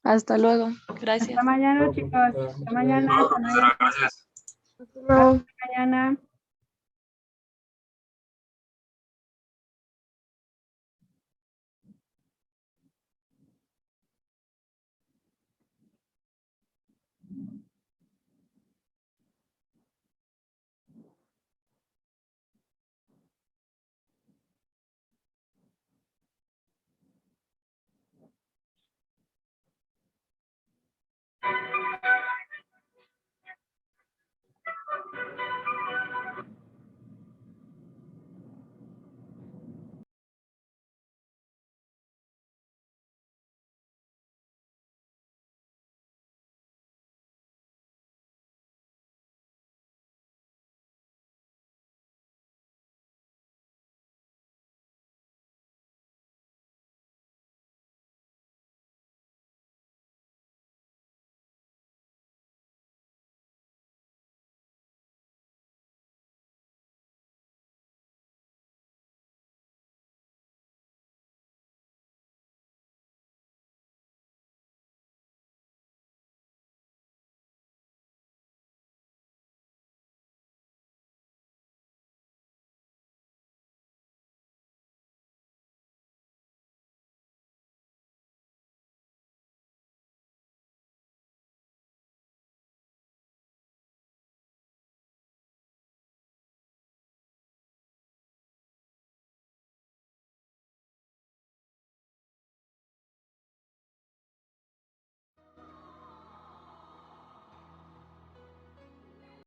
Hasta luego. Gracias. Hasta mañana, chicos. Hasta mañana. Hasta mañana. Hasta luego. Hasta mañana.